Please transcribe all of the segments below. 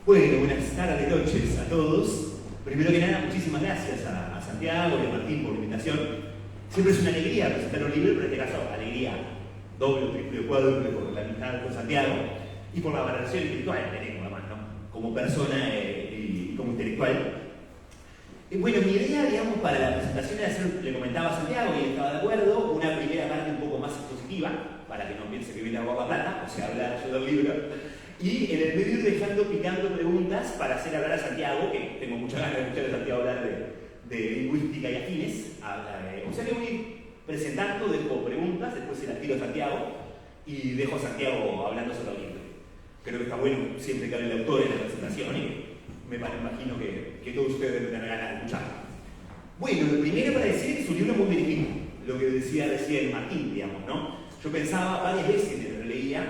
Bueno, buenas tardes, noches a todos. Primero que nada, muchísimas gracias a Santiago y a Martín por la invitación. Siempre es una alegría presentar un libro, pero en este caso, alegría doble, triple, cuádruple por la amistad con Santiago y por la valoración intelectual que tenemos, además, ¿no? Como persona y como intelectual. Bueno, mi idea, digamos, para la presentación era hacer, le comentaba a Santiago y él estaba de acuerdo, una primera parte un poco más expositiva, para que no piense que viene a robar la plata, o sea, hablar yo del libro. Y en el medio ir dejando picando preguntas para hacer hablar a Santiago, que tengo muchas ganas de escuchar a Santiago hablar de lingüística y afines. O sea que voy presentando, dejo preguntas, después se las tiro a Santiago y dejo a Santiago hablando sobre el libro. Creo que está bueno siempre que hable el autor en la presentación y me imagino que todos ustedes deben tener ganas de escucharlo. Bueno, lo primero para decir es que es un libro muy dirigido, lo que decía recién Martín, digamos, ¿no? Yo pensaba varias veces mientras lo leía.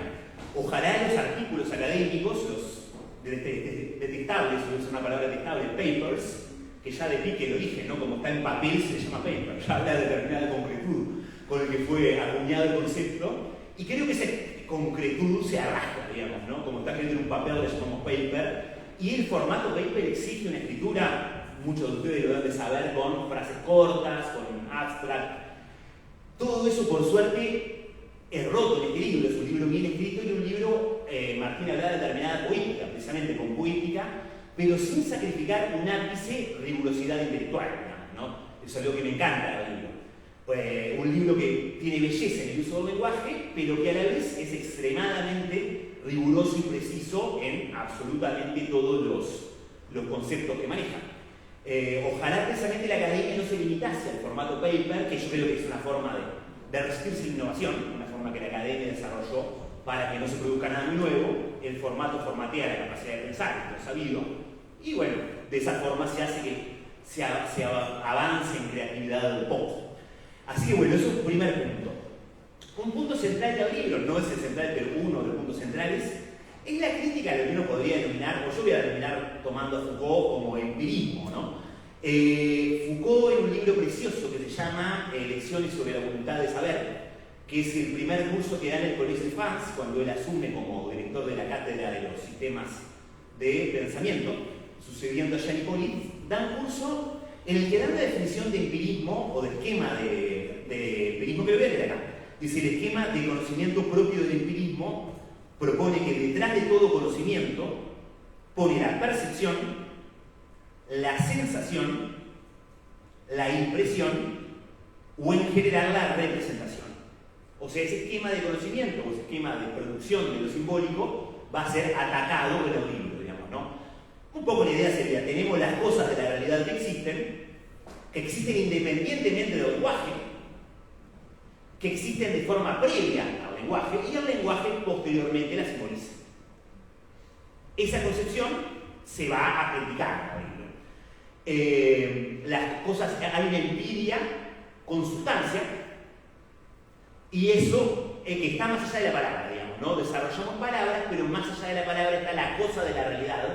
Ojalá los artículos académicos, los detectables, si es una palabra detectable, papers, que ya de pique el origen, ¿no? Como está en papel se le llama paper, ya habla de determinada concretud con el que fue acuñado el concepto, y creo que esa concretud se arrastra, digamos, ¿no? Como está escrito en un papel le llamamos paper, y el formato paper exige una escritura, muchos de ustedes lo deben de saber, con frases cortas, con abstract. Todo eso, por suerte, es roto en este libro, es un libro bien escrito y un libro, Martín hablaba de determinada poética, precisamente con poética, pero sin sacrificar un ápice rigurosidad intelectual, ¿no? Eso es algo que me encanta del libro. Un libro que tiene belleza en el uso del lenguaje, pero que a la vez es extremadamente riguroso y preciso en absolutamente todos los conceptos que maneja. Ojalá precisamente la academia no se limitase al formato paper, que yo creo que es una forma de resistirse a la innovación, una forma que la academia desarrolló para que no se produzca nada muy nuevo. El formato formatea la capacidad de pensar, lo sabido, y bueno, de esa forma se hace que se avance en creatividad del poco. Así que bueno, eso es un primer punto. Un punto central del libro, no es el central, pero uno de los puntos centrales, es la crítica a lo que uno podría denominar, o yo voy a denominar tomando a Foucault como empirismo, ¿no? Foucault en un libro precioso que se llama Lecciones sobre la voluntad de saber, que es el primer curso que da en el Collège de France cuando él asume como director de la cátedra de los sistemas de pensamiento, sucediendo a Jean Hippolyte, da un curso en el que da una definición de empirismo o de esquema de empirismo que lo voy a leer acá. Dice: el esquema de conocimiento propio del empirismo propone que detrás de todo conocimiento pone la percepción, la sensación, la impresión o en general la representación. O sea, ese esquema de conocimiento o ese esquema de producción de lo simbólico va a ser atacado en el libro, digamos, ¿no? Un poco la idea sería: tenemos las cosas de la realidad que existen independientemente del lenguaje, que existen de forma previa al lenguaje, y el lenguaje posteriormente la simboliza. Esa concepción se va a criticar en el libro. Las cosas, hay una empiria con sustancia, y eso que está más allá de la palabra, digamos, ¿no? Desarrollamos palabras, pero más allá de la palabra está la cosa de la realidad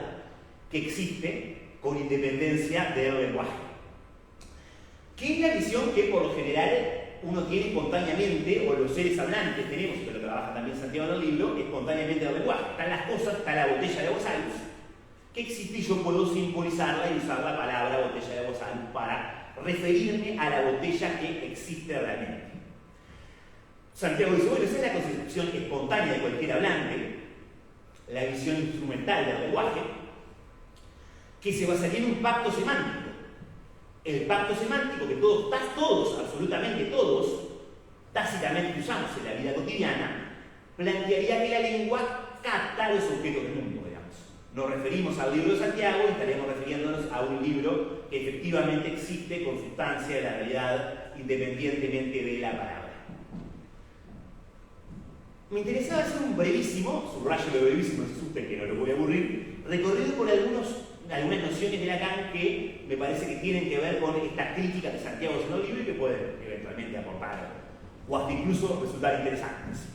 que existe con independencia del lenguaje. ¿Qué es la visión que por lo general uno tiene espontáneamente, o los seres hablantes tenemos, pero lo trabaja también Santiago en el libro, espontáneamente del lenguaje? Están las cosas, está la botella de Bosales, que existe y yo puedo simbolizarla y usar la palabra botella de Bosales para referirme a la botella que existe realmente. Santiago dice: bueno, esa es la concepción espontánea de cualquier hablante, la visión instrumental del lenguaje, que se basaría en un pacto semántico. El pacto semántico que todos, absolutamente todos, tácitamente usamos en la vida cotidiana, plantearía que la lengua capta los objetos del mundo, digamos. Nos referimos al libro de Santiago y estaremos refiriéndonos a un libro que efectivamente existe con sustancia de la realidad independientemente de la palabra. Me interesaba hacer un brevísimo, subrayo de brevísimo, no se asusten que no lo voy a aburrir, recorrido por algunas nociones de Lacan que me parece que tienen que ver con esta crítica de Santiago en el libro y que pueden eventualmente aportar o hasta incluso resultar interesantes.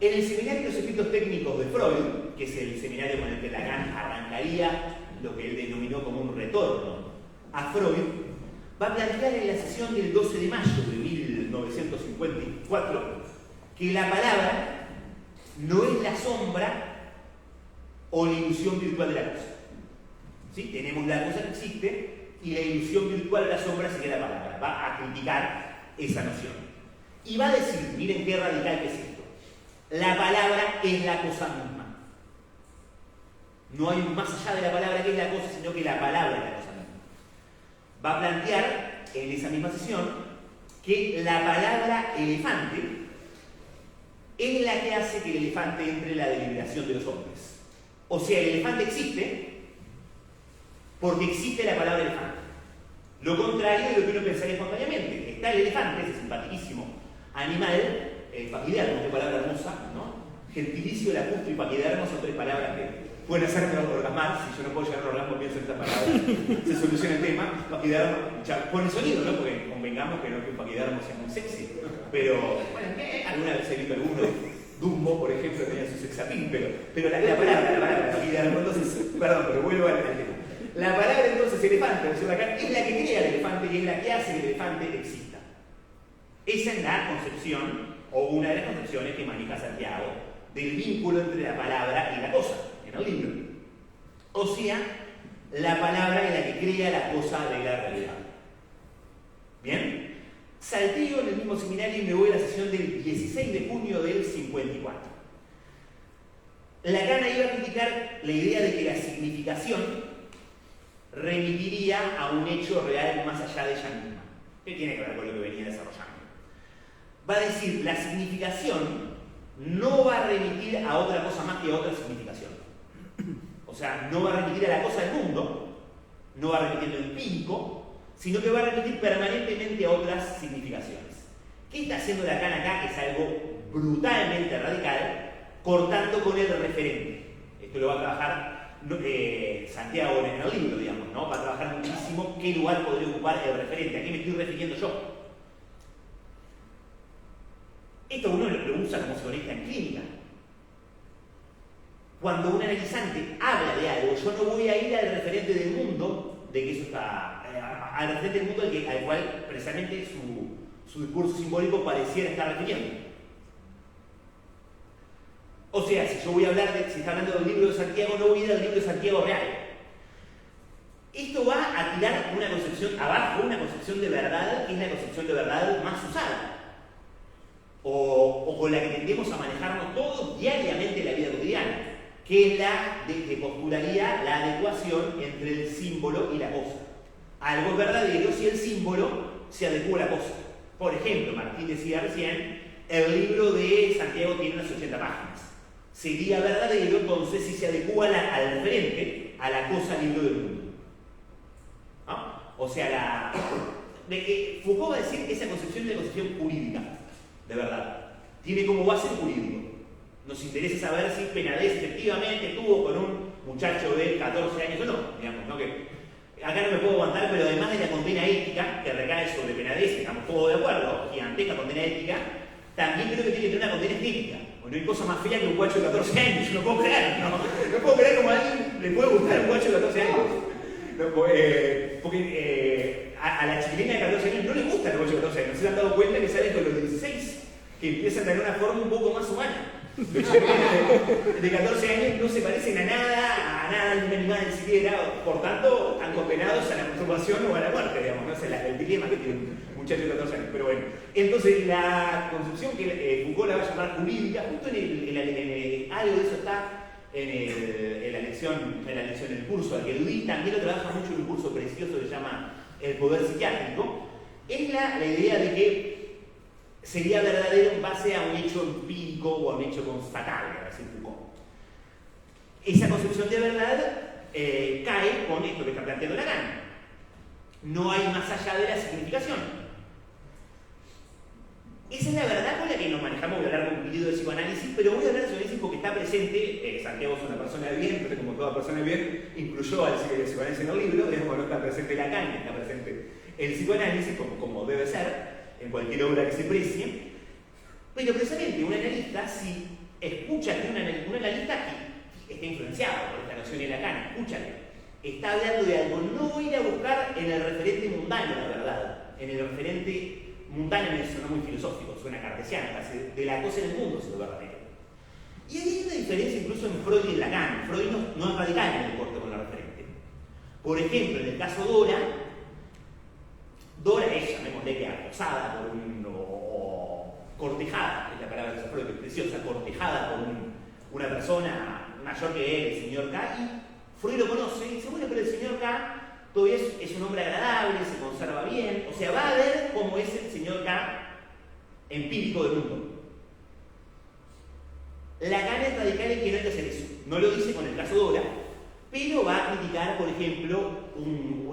En el seminario de los efectos técnicos de Freud, que es el seminario con el que Lacan arrancaría lo que él denominó como un retorno a Freud, va a plantear en la sesión del 12 de mayo de 1954 que la palabra no es la sombra o la ilusión virtual de la cosa. ¿Sí? Tenemos la cosa que existe y la ilusión virtual de la sombra sería la palabra. Va a criticar esa noción. Y va a decir, miren qué radical que es esto, la palabra es la cosa misma. No hay un más allá de la palabra que es la cosa, sino que la palabra es la cosa misma. Va a plantear en esa misma sesión que la palabra elefante es la que hace que el elefante entre en la deliberación de los hombres. O sea, el elefante existe porque existe la palabra elefante. Lo contrario de lo que uno pensaría espontáneamente. Está el elefante, ese simpaticísimo animal, paquidermo, qué palabra hermosa, ¿no? Gentilicio, lacustre y paquidermo son tres palabras que pueden hacerme orgasmar. Si yo no puedo llegar a un orgasmo, pienso en esta palabra, se soluciona el tema. Paquidermo, ya pone sonido, ¿no? Porque convengamos que no es que un paquidermo sea muy sexy, pero bueno, alguna vez he visto alguno. Dumbo, por ejemplo, tenía su sexapín, pero la palabra, paquidermo, entonces, perdón, pero vuelvo al tema. La palabra entonces elefante, es la que crea el elefante y es la que hace que el elefante exista. Esa es la concepción, o una de las concepciones que maneja Santiago, del vínculo entre la palabra y la cosa, en el libro. O sea, la palabra es la que crea la cosa de la realidad. ¿Bien? Salteo en el mismo seminario y me voy a la sesión del 16 de junio del 54. Lacan iba a criticar la idea de que la significación remitiría a un hecho real más allá de ella misma. ¿Qué tiene que ver con lo que venía desarrollando? Va a decir, la significación no va a remitir a otra cosa más que a otra significación. O sea, no va a remitir a la cosa del mundo, no va a remitir lo empírico, sino que va a remitir permanentemente a otras significaciones. ¿Qué está haciendo Lacan acá? Que es algo brutalmente radical, cortando con el referente. Esto lo va a trabajar Santiago en el libro, digamos, ¿no? Va a trabajar muchísimo qué lugar podría ocupar el referente, a qué me estoy refiriendo yo. Esto uno lo usa como se conecta en clínica. Cuando un analizante habla de algo, yo no voy a ir al referente del mundo, de que eso está, al referente del mundo al cual precisamente su discurso simbólico pareciera estar refiriendo. O sea, si yo voy a hablar si está hablando del libro de Santiago, no voy a ir al libro de Santiago real. Esto va a tirar una concepción abajo, una concepción de verdad, que es la concepción de verdad más usada. O con la que tendemos a manejarnos todos diariamente en la vida cotidiana, que es la que postularía la adecuación entre el símbolo y la cosa. Algo es verdadero si el símbolo se adecua a la cosa. Por ejemplo, Martín decía recién, el libro de Santiago tiene unas 80 páginas. Sería verdadero entonces si se adecua al referente, a la cosa libro del mundo. ¿No? O sea, Foucault va a decir que esa concepción es una concepción jurídica, de verdad. Tiene como base el jurídico. Nos interesa saber si Penades efectivamente estuvo con un muchacho de 14 años o no, digamos, ¿no? Que acá no me puedo aguantar, pero además de la condena ética que recae sobre Penades, estamos todos de acuerdo, gigantesca condena ética, también creo que tiene que tener una condena estética. O no hay cosa más fea que un guacho de 14 años, yo no puedo creer, no puedo creer como a alguien le puede gustar un guacho de 14 años. No, porque a la chiquilina de 14 años no le gusta el guacho de 14 años, se han dado cuenta que salen con los 16, que empiezan a tener una forma un poco más humana. De 14 años no se parecen a nada ni un animal ni siquiera, por tanto están condenados a la masturbación o a la muerte, digamos, no es el dilema que tiene un muchacho de 14 años. Pero bueno, entonces la concepción que Foucault la va a llamar jurídica, justo algo de eso está en la lección, en el curso al que Ludwig también lo trabaja mucho en un curso precioso que se llama El poder psiquiátrico, es la idea de que sería verdadero en base a un hecho empírico o a un hecho constatable, a decir Foucault. Esa concepción de verdad cae con esto que está planteando Lacan. No hay más allá de la significación. Esa es la verdad con la que nos manejamos. Voy a hablar con un pedido de psicoanálisis, pero voy a hablar de psicoanálisis porque está presente. Santiago es una persona de bien, pero como toda persona de bien, incluyó al psicoanálisis en el libro. Digamos, no está presente Lacan, está presente el psicoanálisis como debe ser en cualquier obra que se precie, pero precisamente un analista, si escucha que un analista que está influenciado por esta noción de Lacan, escúchale, está hablando de algo, no va a ir a buscar en el referente mundano, la verdad, en el referente mundano me suena muy filosófico, suena cartesiano, casi de la cosa en el mundo, es lo verdadero. Y hay una diferencia incluso en Freud y en Lacan. Freud no es radical en el corte con la referente. Por ejemplo, en el caso Dora es, llamémosle que acosada por o cortejada, es la palabra que usa Freud, que es preciosa, cortejada por una persona mayor que él, el señor K, y Freud lo conoce y dice, bueno, pero el señor K todavía es un hombre agradable, se conserva bien, o sea, va a ver cómo es el señor K empírico del mundo. Lacan es radical en que no hay que hacer eso. No lo dice con el caso Dora, pero va a criticar, por ejemplo,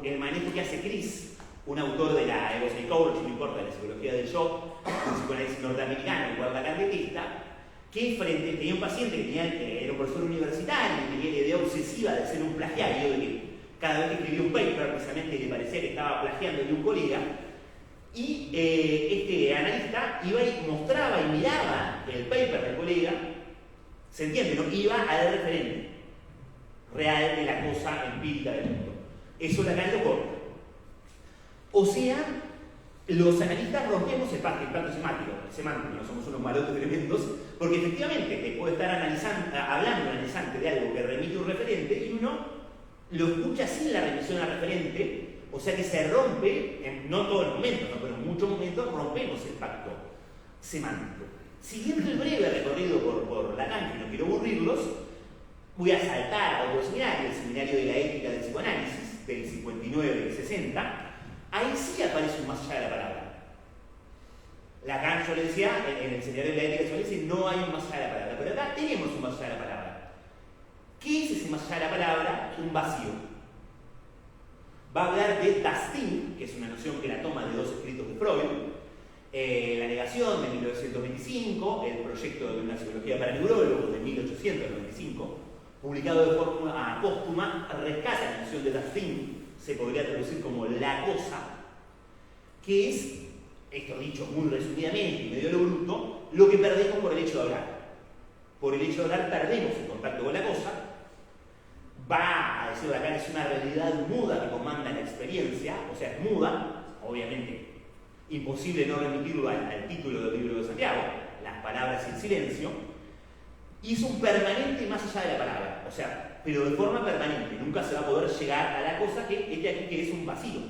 el manejo que hace Chris, un autor de la ego psychology, no importa, de la psicología del yo, un psicoanálisis norteamericano, igual lacantista, que tenía un paciente que era un profesor universitario y tenía la idea obsesiva de ser un plagiario, de que cada vez que escribía un paper precisamente le parecía que estaba plagiando de un colega, y este analista iba y mostraba y miraba el paper del colega, se entiende, ¿no? Iba al referente real de la cosa empírica del mundo. Eso Lacan lo corta. O sea, los analistas rompemos el pacto semántico, no somos unos malotes tremendos, porque efectivamente te puede estar hablando un analizante de algo que remite un referente y uno lo escucha sin la remisión al referente, o sea que se rompe, no en todos los momentos, ¿no? Pero en muchos momentos rompemos el pacto semántico. Siguiendo el breve recorrido por Lacan, que no quiero aburrirlos, voy a saltar a otro seminario, el seminario de la ética del psicoanálisis, del 59 y 60, ahí sí aparece un más allá de la palabra. Lacan, yo le decía, en el seminario de la ética del psicoanálisis no hay un más allá de la palabra, pero acá tenemos un más allá de la palabra. ¿Qué es ese más allá de la palabra? Un vacío. Va a hablar de Das Ding, que es una noción que la toma de dos escritos de Freud, La negación de 1925, el proyecto de una psicología para neurólogos de 1895, publicado de forma póstuma, rescata la noción de Das Ding, se podría traducir como la cosa, que es, esto dicho muy resumidamente y medio lo bruto, lo que perdemos por el hecho de hablar. Por el hecho de hablar perdemos el contacto con la cosa. Va a decir Lacan, es una realidad muda que comanda la experiencia, o sea, es muda, obviamente imposible no remitirlo al título del libro de Santiago, las palabras y el silencio, y es un permanente más allá de la palabra, o sea, pero de forma permanente, nunca se va a poder llegar a la cosa que es de aquí, que es un vacío.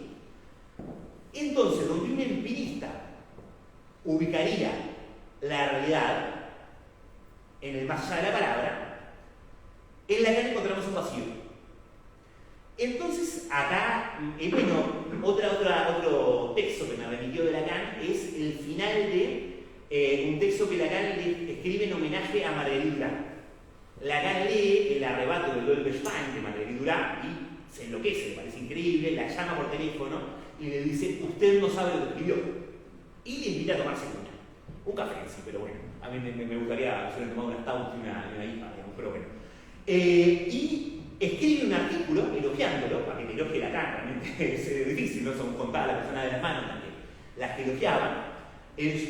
Entonces, donde un empirista ubicaría la realidad en el más allá de la palabra, en Lacan encontramos un vacío. Entonces, acá, bueno, otro texto que me remitió de Lacan es el final de un texto que Lacan le escribe en homenaje a Marguerite Duras. Lacan lee el arrebato del Dolberstein de Marguerite Duras y se enloquece, le parece increíble, la llama por teléfono y le dice, usted no sabe lo que escribió. Y le invita a tomarse un café, sí, pero bueno, a mí me gustaría haber tomado una stout y una IPA, digamos, pero bueno. Y escribe un artículo elogiándolo, para que te elogie Lacan, realmente es difícil, no son contadas las personas de las manos las que elogiaban.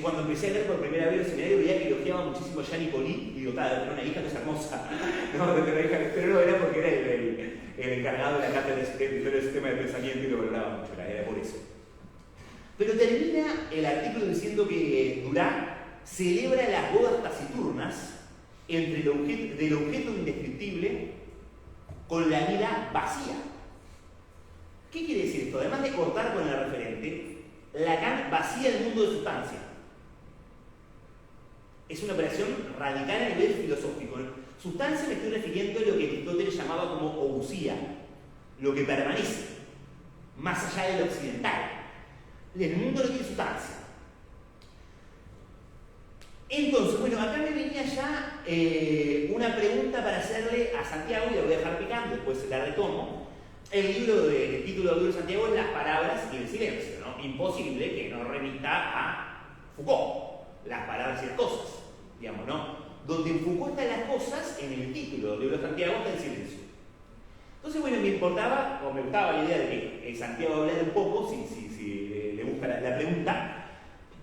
Cuando empecé a leer por primera vez el seminario, veía que elogiaba muchísimo a Gianni Poli, y digo, era una hija que es hermosa. No, pero no era porque era el encargado de la cátedra del sistema de pensamiento y lo valoraba mucho, era por eso. Pero termina el artículo diciendo que Duras celebra las bodas taciturnas entre del objeto indescriptible con la vida vacía. ¿Qué quiere decir esto? Además de cortar con el referente, Lacan vacía el mundo de sustancia. Es una operación radical a nivel filosófico. Sustancia me estoy refiriendo a lo que Aristóteles llamaba como ousia, lo que permanece, más allá de lo occidental. El mundo no tiene sustancia. Entonces, bueno, acá me venía ya una pregunta para hacerle a Santiago, y la voy a dejar picando, después la retomo. El título del libro de Santiago es Las palabras y el silencio, ¿no? Imposible que no remita a Foucault, las palabras y las cosas, digamos, ¿no? Donde en Foucault están las cosas, en el título del libro de Santiago está el silencio. Entonces, bueno, me gustaba la idea de que Santiago hablara un poco, si le gusta la pregunta,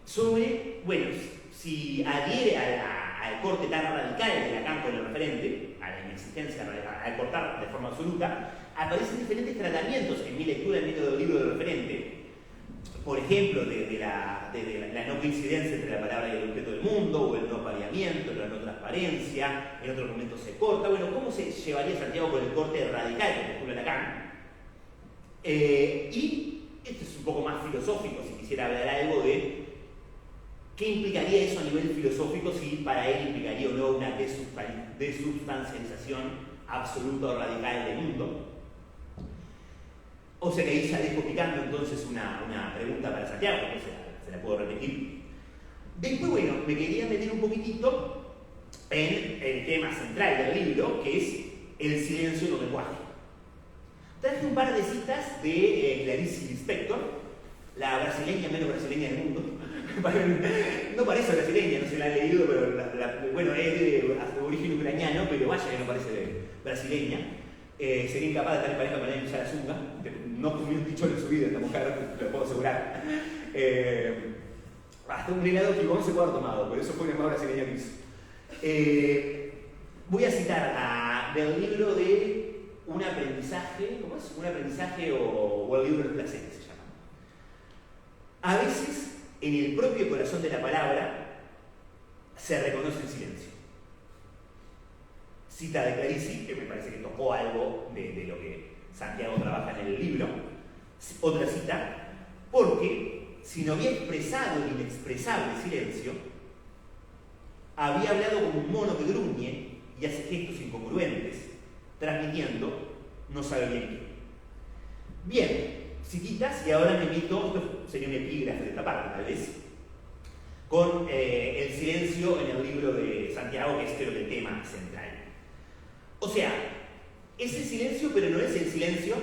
sobre, bueno, si adhiere al corte tan radical de Lacan con el referente, a la inexistencia, al cortar de forma absoluta, aparecen diferentes tratamientos en mi lectura del método del libro del referente. por ejemplo, de la no coincidencia entre la palabra y el objeto del mundo, o el no apareamiento, la no transparencia, en otros momentos se corta. Bueno, ¿cómo se llevaría Santiago con el corte radical, por ejemplo, Lacan? Y esto es un poco más filosófico, si quisiera hablar algo de qué implicaría eso a nivel filosófico, si para él implicaría o no una desubstancialización absoluta o radical del mundo. O sea que ahí ya dejo picando entonces una pregunta para Santiago, que se la puedo repetir. Después, bueno, me quería meter un poquitito en el tema central del libro, que es el silencio en el lenguaje. Traje un par de citas de Clarice Lispector, la brasileña menos brasileña del mundo. No parece brasileña, no se la he leído, pero bueno, es de origen ucraniano, pero vaya que no parece brasileña. Sería incapaz de estar en pareja con ella la zunga. No comió un pichón en su vida esta mujer, te lo puedo asegurar. Hasta un helado que no se puede haber tomado, por eso fue una más brasileña que hizo. Voy a citar del libro de un aprendizaje, ¿cómo es? Un aprendizaje o el libro del placer, se llama. A veces, en el propio corazón de la palabra, se reconoce el silencio. Cita de Clarice, que me parece que tocó algo de lo que Santiago trabaja en el libro. Otra cita, porque si no había expresado el inexpresable silencio, había hablado como un mono que gruñe y hace gestos incongruentes, transmitiendo no sabe bien qué. Bien, cititas, y ahora me meto, esto sería un epígrafe de esta parte tal vez, con el silencio en el libro de Santiago, que es creo que el tema central. O sea, es el silencio, pero no es el silencio.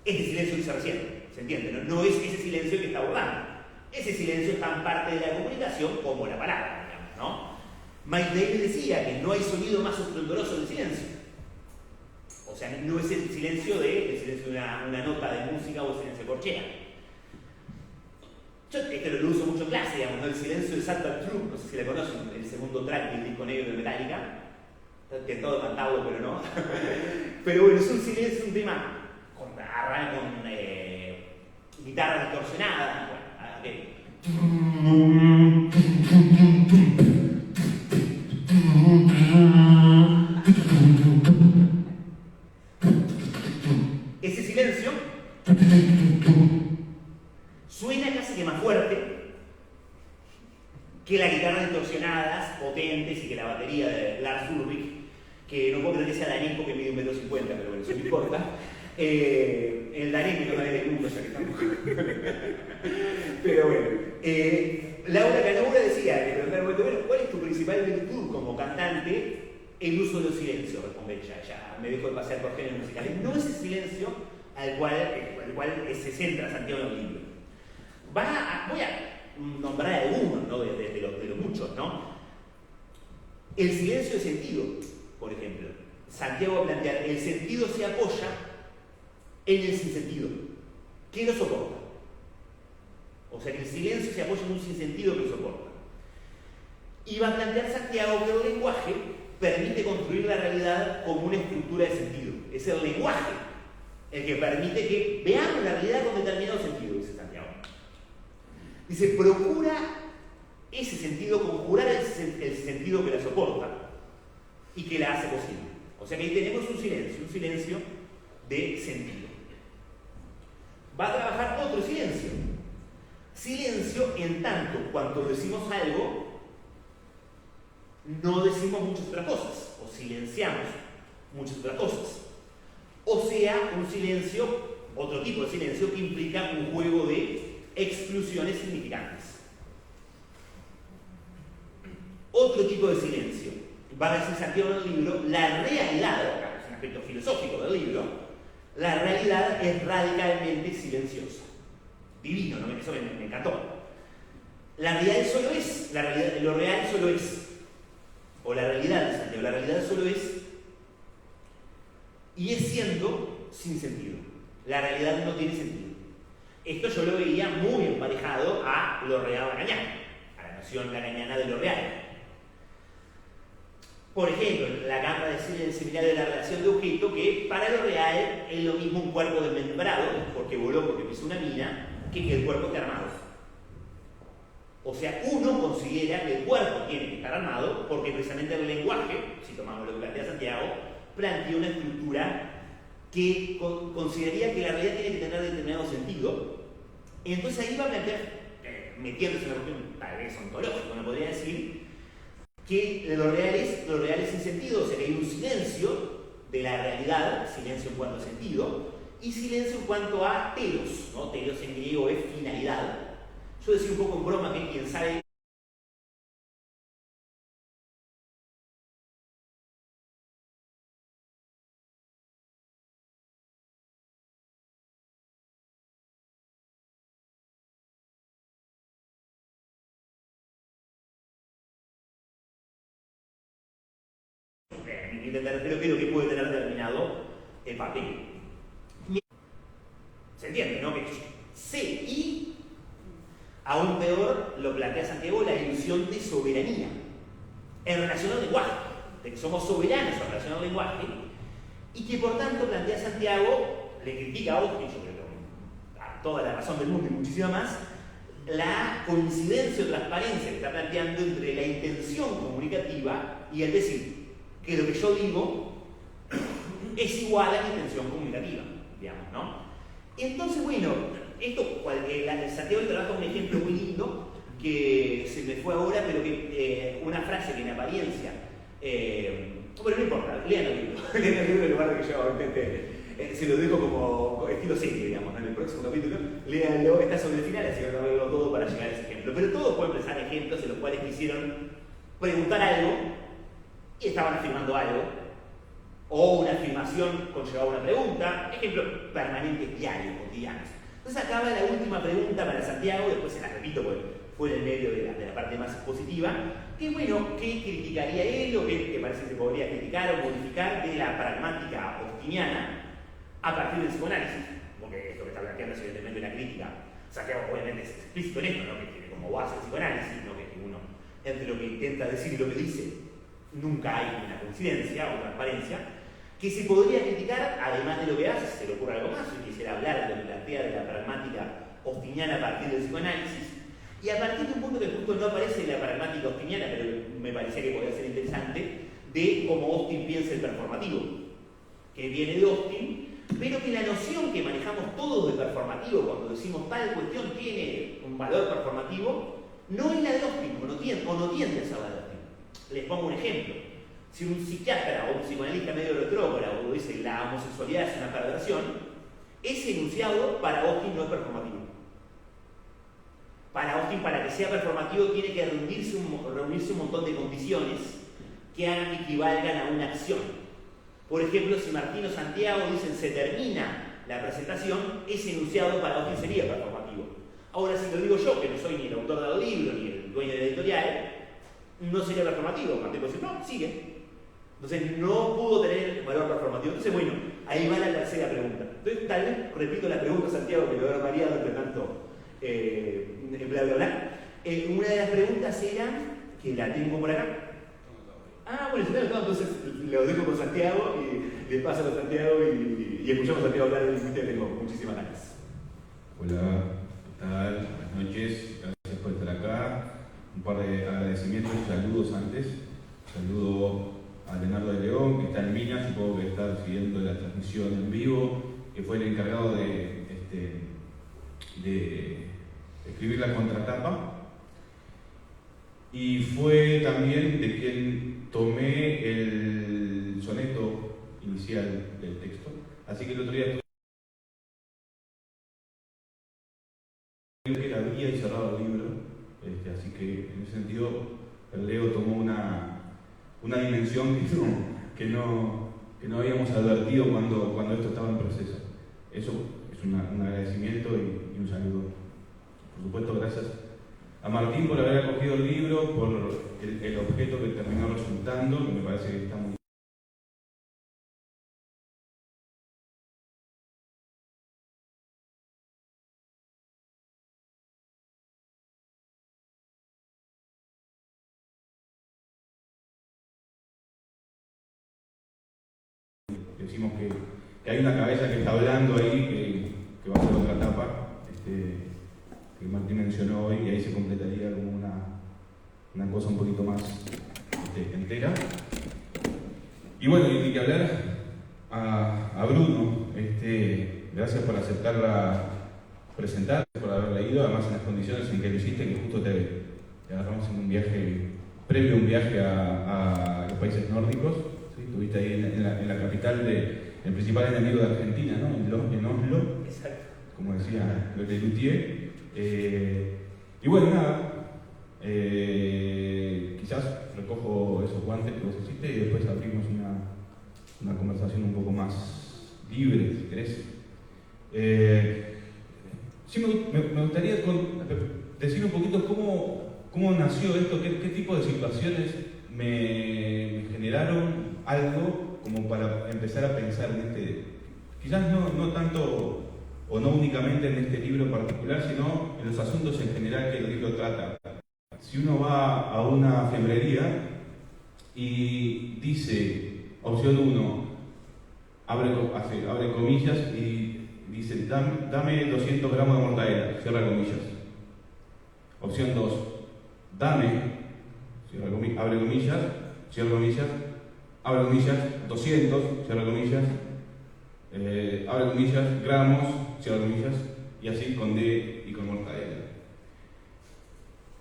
Este silencio que dice recién, ¿se entiende? No es ese silencio que está abordando. Ese silencio está en parte de la comunicación como la palabra, digamos, ¿no? Mike Davis decía que no hay sonido más estruendoso del silencio. O sea, no es el silencio de una nota de música o el silencio de corchea. Yo esto lo uso mucho en clase, digamos, ¿no? El silencio de Sad But True, no sé si la conocen, el segundo track del disco negro de Metallica, que todo cantado, pero no. Pero bueno, es un silencio, un tema con guitarra distorsionada. Bueno, okay. Ese silencio suena casi que más fuerte que las guitarras distorsionadas, potentes, y que la batería de Lars Ulrich, que no puedo creer que sea danés porque mide 1,50 m, pero bueno, eso no importa. El danés que no es del mundo, ya que estamos. Pero bueno, Laura Canora decía, le preguntaron, bueno, ¿cuál es tu principal virtud como cantante? El uso del silencio, responde ella. Ya me dejo de pasear por géneros musicales. No es el silencio al cual se centra Santiago en el libro. Voy a nombrar algunos, ¿no? de los muchos, ¿no? El silencio de sentido, por ejemplo. Santiago va a plantear, el sentido se apoya en el sinsentido. ¿Qué lo soporta? O sea, que el silencio se apoya en un sinsentido que lo soporta. Y va a plantear Santiago que el lenguaje permite construir la realidad como una estructura de sentido. Es el lenguaje el que permite que veamos la realidad con determinado sentido, dice Santiago. Dice, procura ese sentido, conjurar el sentido que la soporta y que la hace posible. O sea que ahí tenemos un silencio de sentido. Va a trabajar otro silencio. Silencio en tanto cuando decimos algo, no decimos muchas otras cosas, o silenciamos muchas otras cosas. O sea, un silencio, otro tipo de silencio que implica un juego de exclusiones significantes. Otro tipo de silencio. Va a decir Santiago en el libro, la realidad, es un aspecto filosófico del libro, la realidad es radicalmente silenciosa. Divino, ¿no? Eso me encantó. La realidad solo es, lo real solo es. O la realidad de Santiago, la realidad solo es, y es siendo sin sentido. La realidad no tiene sentido. Esto yo lo veía muy emparejado a lo real lacaniano, a la noción lacaniana de lo real. Por ejemplo, la gama de el seminario de la relación de objeto, que para lo real es lo mismo un cuerpo desmembrado, porque voló, porque pisó una mina, que el cuerpo esté armado. O sea, uno considera que el cuerpo tiene que estar armado porque precisamente el lenguaje, si tomamos lo que plantea Santiago, plantea una estructura que consideraría que la realidad tiene que tener determinado sentido. Y entonces ahí va a plantear, metiéndose en una cuestión tal vez ontológica, uno podría decir, que lo real es sin sentido, o sea que hay un silencio de la realidad, silencio en cuanto a sentido, y silencio en cuanto a telos, ¿no? Telos en griego es finalidad. Yo decía un poco en broma que quien sabe pero creo que puede tener determinado papel. ¿Se entiende, no? Que C y aún peor lo plantea Santiago la ilusión de soberanía en relación al lenguaje, de que somos soberanos en relación al lenguaje, y que por tanto plantea Santiago, le critica a Austin, yo creo que a toda la razón del mundo y muchísima más, la coincidencia o transparencia que está planteando entre la intención comunicativa y el decir, que lo que yo digo es igual a la intención comunicativa, digamos, ¿no? Entonces, bueno, esto, Santiago trabaja un ejemplo muy lindo que se me fue ahora, pero que una frase que en apariencia, bueno, no importa, lean el libro, lean el libro en lugar de que yo se lo dejo como estilo serie, digamos, ¿no? En el próximo capítulo, léanlo, está sobre el final, así que van a verlo todo para llegar a ese ejemplo. Pero todos pueden pensar ejemplos en los cuales quisieron preguntar algo y estaban afirmando algo, o una afirmación conllevaba una pregunta, ejemplos permanentes diarios, cotidianos. Entonces acaba la última pregunta para Santiago, después se la repito porque fue en el medio de la parte más expositiva, que bueno, ¿qué criticaría él o qué parece que se podría criticar o modificar de la pragmática austiniana a partir del psicoanálisis? Porque esto que está planteando es evidentemente una crítica. Santiago obviamente es explícito en esto, ¿no? Que tiene como base el psicoanálisis, ¿no? Que uno, entre lo que intenta decir y lo que dice, nunca hay una coincidencia o transparencia, que se podría criticar, además de lo que hace, si se le ocurre algo más, si quisiera hablar de lo que plantea de la pragmática austiniana a partir del psicoanálisis, y a partir de un punto que justo no aparece en la pragmática austiniana, pero me parecía que podría ser interesante, de cómo Austin piensa el performativo, que viene de Austin, pero que la noción que manejamos todos de performativo cuando decimos tal cuestión tiene un valor performativo, no es la de Austin, o no tiende a ser la de Austin. Les pongo un ejemplo. Si un psiquiatra o un psicoanalista medio retrógrado dice que la homosexualidad es una perversión, ese enunciado para Austin no es performativo. Para Austin, para que sea performativo, tiene que reunirse un montón de condiciones que hagan que equivalgan a una acción. Por ejemplo, si Martín o Santiago dicen se termina la presentación, ese enunciado para Austin sería performativo. Ahora, si lo digo yo, que no soy ni el autor del libro ni el dueño de la editorial, no sería performativo. Martín puede decir, no, sigue. Entonces no pudo tener valor performativo. Entonces, bueno, ahí va la tercera pregunta. Entonces, tal vez repito la pregunta, Santiago, que lo haber variado entre tanto bla bla bla. Una de las preguntas era, que la tengo por acá. Ah, bueno, entonces lo dejo con Santiago y le paso a Santiago y escuchamos a Santiago hablar de lingüística, tengo muchísimas ganas. Hola, ¿qué tal? Buenas noches, gracias por estar acá. Un par de agradecimientos y saludos antes. Saludo a Leonardo de León, que está en Minas, supongo que está siguiendo la transmisión en vivo, que fue el encargado de escribir la contratapa. Y fue también de quien tomé el soneto inicial del texto. Así que el otro día que abría y cerraba el libro, así que en ese sentido el Leo tomó una dimensión que no habíamos advertido cuando esto estaba en proceso. Eso es un agradecimiento y un saludo. Por supuesto, gracias a Martín por haber acogido el libro, por el objeto que terminó resultando, que me parece que está muy decimos que hay una cabeza que está hablando ahí, que va a ser otra etapa, que Martín mencionó hoy, y ahí se completaría como una cosa un poquito más entera. Y bueno, y que hablar a Bruno, gracias por aceptarla presentar, por haber leído, además en las condiciones en que lo hiciste, que justo te agarramos en un viaje, previo a un viaje a los países nórdicos, ¿sí? Estuviste ahí en la capital el principal enemigo de Argentina, ¿no? En Oslo, Exacto. como decía Le Luthier. Y bueno, nada, quizás recojo esos guantes que vos hiciste y después abrimos una conversación un poco más libre, si querés. Sí, me gustaría decir un poquito cómo nació esto, qué tipo de situaciones me generaron algo como para empezar a pensar en quizás no tanto o no únicamente en este libro en particular, sino en los asuntos en general que el libro trata. Si uno va a una fiambrería y dice, opción 1, abre comillas y dice, dame 200 gramos de mortadela, cierra comillas. Opción 2, abre comillas, cierra comillas, abre comillas, 200, cierra comillas, abre comillas, gramos, cierra comillas, y así con D y con mortadela.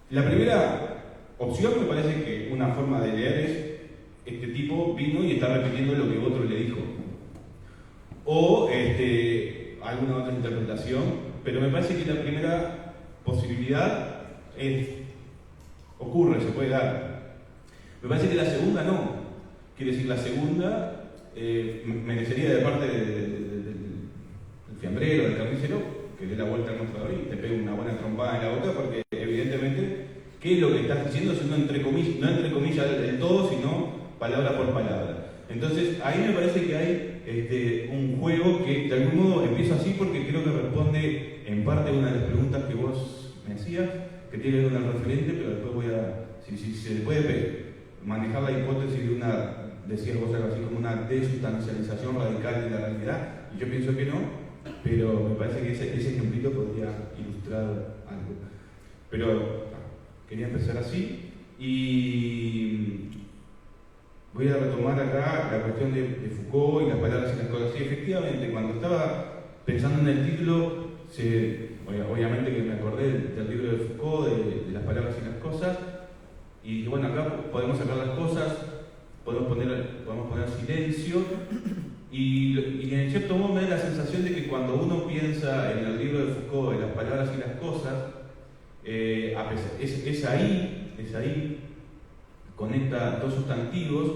La primera opción me parece que una forma de leer es, este tipo vino y está repitiendo lo que otro le dijo. O alguna otra interpretación, pero me parece que la primera posibilidad ocurre, se puede dar. Me parece que la segunda no. Quiere decir, la segunda merecería de parte del fiambrero, del carnicero, que dé la vuelta al mostrador y te pegue una buena trompada en la boca, porque evidentemente, ¿qué es lo que estás diciendo? Si no entre comillas del todo, sino palabra por palabra. Entonces, ahí me parece que hay un juego que de algún modo empiezo así porque creo que responde en parte a una de las preguntas que vos me hacías, que tiene que ver con el referente, pero después voy a, si se le puede manejar la hipótesis de decías vos algo así como una desustancialización radical de la realidad, y yo pienso que no, pero me parece que ese ejemplito podría ilustrar algo. Pero quería empezar así, y voy a retomar acá la cuestión de Foucault y las palabras y las cosas. Sí, efectivamente, cuando estaba pensando en el título, obviamente que me acordé del libro de Foucault, de las palabras y las cosas, y bueno, acá podemos sacar las cosas, podemos poner silencio, y en cierto modo me da la sensación de que cuando uno piensa en el libro de Foucault, de las palabras y las cosas, es ahí, conecta dos sustantivos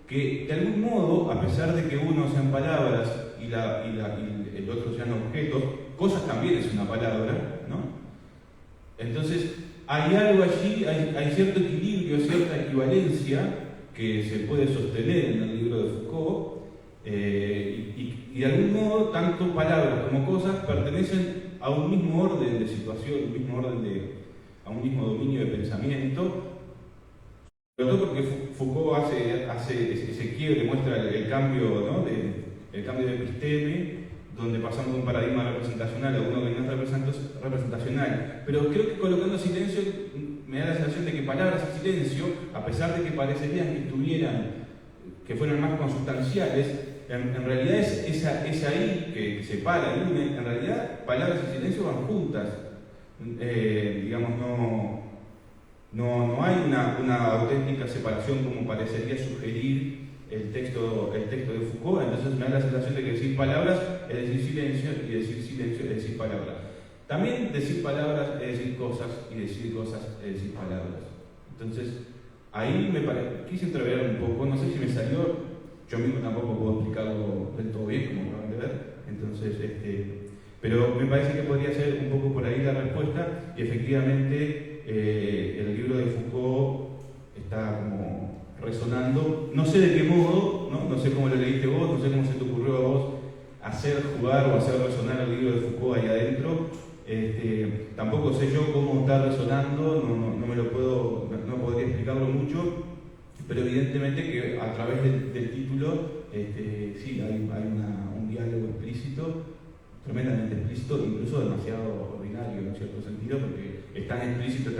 que de algún modo, a pesar de que uno sean palabras y el otro sean objetos, cosas también es una palabra, ¿no? Entonces, hay algo allí, hay cierto equilibrio, cierta equivalencia que se puede sostener en el libro de Foucault, y de algún modo, tanto palabras como cosas pertenecen a un mismo orden de situación, a un mismo dominio de pensamiento. Sobre todo porque Foucault hace ese quiebre, muestra el cambio, ¿no? el cambio de episteme, donde pasamos de un paradigma representacional a uno que no es representacional. Pero creo que colocando silencio me da la sensación de que palabras y silencio, a pesar de que parecerían que fueran más consustanciales, en realidad es ahí que separan. En realidad, palabras y silencio van juntas. Digamos, no hay una auténtica separación como parecería sugerir el texto de Foucault. Entonces me da la sensación de que decir palabras es decir silencio, y decir silencio es decir palabras. También decir palabras es decir cosas, y decir cosas es decir palabras. Entonces, ahí quise entrever un poco, no sé si me salió, yo mismo tampoco puedo explicarlo del todo bien, como acaban de ver. Entonces, pero me parece que podría ser un poco por ahí la respuesta, y efectivamente el libro de Foucault está como resonando, no sé de qué modo, no sé cómo lo leíste vos, no sé cómo se te ocurrió a vos hacer jugar o hacer resonar el libro de Foucault ahí adentro. Tampoco sé yo cómo está resonando, no podría explicarlo mucho, pero evidentemente que a través del título sí, hay un diálogo explícito, tremendamente explícito, incluso demasiado ordinario en cierto sentido, porque es tan explícito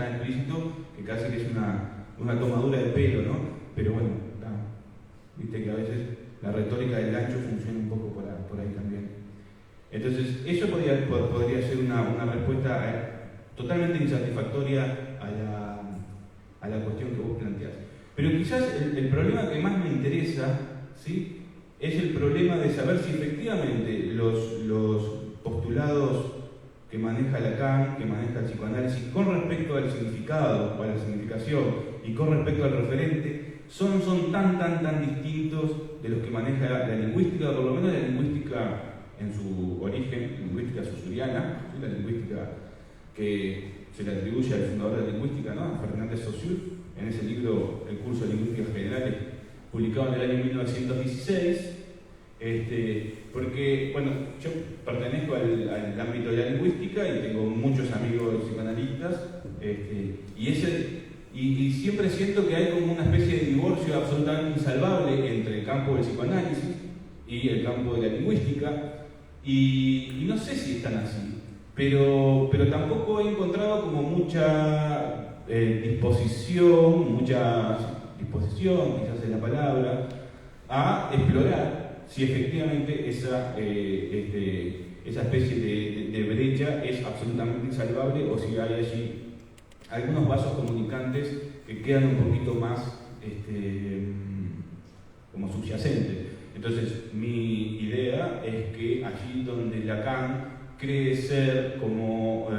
que casi que es una tomadura de pelo, ¿no? Pero bueno, viste que a veces la retórica del gancho funciona un poco por ahí también. Entonces, eso podría ser una respuesta totalmente insatisfactoria a la cuestión que vos planteás. Pero quizás el problema que más me interesa, ¿sí?, es el problema de saber si efectivamente los postulados que maneja Lacan, que maneja el psicoanálisis, con respecto al significado o a la significación y con respecto al referente, son tan distintos de los que maneja la lingüística, por lo menos la lingüística en su origen, lingüística saussuriana, la lingüística que se le atribuye al fundador de la lingüística, ¿no?, a Fernández Saussure, en ese libro, El curso de Lingüística Generales, publicado en el año 1916, porque, bueno, yo pertenezco al ámbito de la lingüística y tengo muchos amigos psicoanalistas, y siempre siento que hay como una especie de divorcio absolutamente insalvable entre el campo del psicoanálisis y el campo de la lingüística, y no sé si están así, pero tampoco he encontrado como mucha disposición, quizás es la palabra, a explorar si efectivamente esa especie de brecha es absolutamente insalvable o si hay allí algunos vasos comunicantes que quedan un poquito más como subyacentes. Entonces, mi idea es que allí donde Lacan cree ser como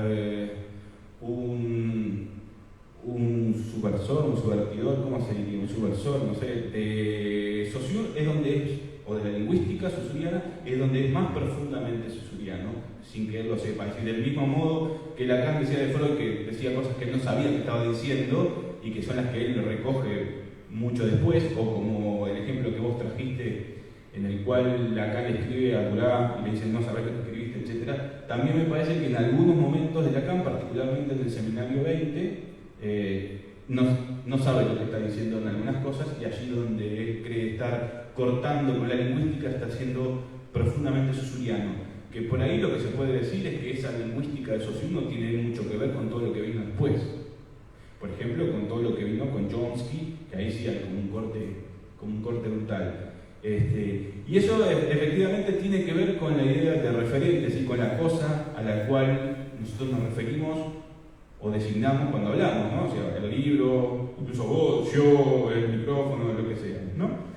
un subversor, un subvertidor, ¿cómo se diría? Un subversor, no sé, de Saussure es donde es, o de la lingüística saussuriana, es donde es más profundamente saussuriano, sin que él lo sepa. Es decir, del mismo modo que Lacan decía de Freud que decía cosas que él no sabía que estaba diciendo y que son las que él recoge mucho después, o como el ejemplo que vos trajiste, en el cual Lacan le escribe a Durain y le dice no sabés lo que escribiste, etc. También me parece que en algunos momentos de Lacan, particularmente en el Seminario 20, no sabe lo que está diciendo en algunas cosas, y allí donde él cree estar cortando con la lingüística está siendo profundamente saussuriano. Que por ahí lo que se puede decir es que esa lingüística de Saussure no tiene mucho que ver con todo lo que vino después. Por ejemplo, con todo lo que vino con Chomsky, que ahí sí hay como un corte brutal. Y eso efectivamente tiene que ver con la idea de referentes y con la cosa a la cual nosotros nos referimos o designamos cuando hablamos, ¿no? O sea, el libro, incluso vos, yo, el micrófono, lo que sea, ¿no?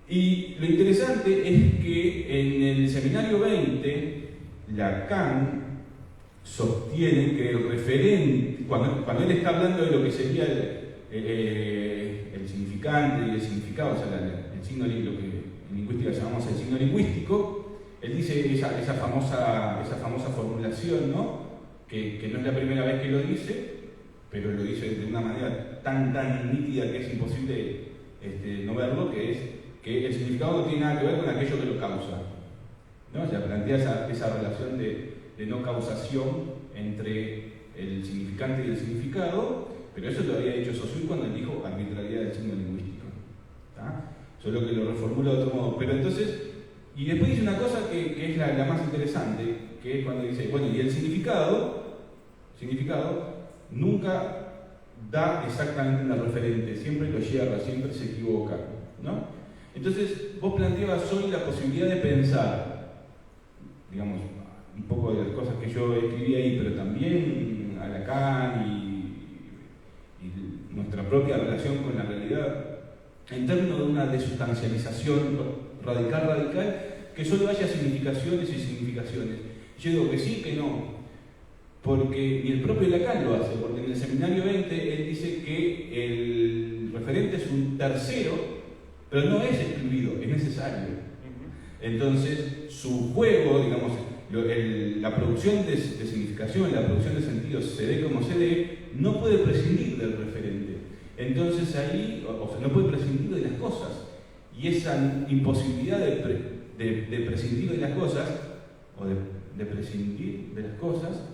Y lo interesante es que en el Seminario 20, Lacan sostiene que el referente, cuando él está hablando de lo que sería el significante y el significado, o sea, el signo, lo que en lingüística llamamos el signo lingüístico, él dice esa famosa formulación, ¿no?, que no es la primera vez que lo dice, pero lo dice de una manera tan nítida que es imposible no verlo, que es que el significado no tiene nada que ver con aquello que lo causa, ¿no? O sea, plantea esa relación de no causación entre el significante y el significado, pero eso lo había dicho Saussure cuando él dijo arbitrariedad del signo lingüístico, ¿tá? Solo que lo reformula de otro modo. Pero entonces, y después dice una cosa que es la más interesante, que es cuando dice, bueno, y el significado nunca da exactamente un referente, siempre lo yerra, siempre se equivoca, ¿no? Entonces, vos planteabas hoy la posibilidad de pensar, digamos, un poco de las cosas que yo escribí ahí, pero también a Lacan y nuestra propia relación con la realidad, en términos de una desustancialización radical, que solo haya significaciones y significaciones. Yo digo que sí, que no, porque ni el propio Lacan lo hace, porque en el Seminario 20 él dice que el referente es un tercero, pero no es excluido, es necesario. Entonces, su juego, digamos, la producción de significación, la producción de sentido, se dé como se dé, no puede prescindir del referente. Entonces ahí, o sea, no puede prescindir de las cosas. Y esa imposibilidad de prescindir de las cosas, o de prescindir de las cosas,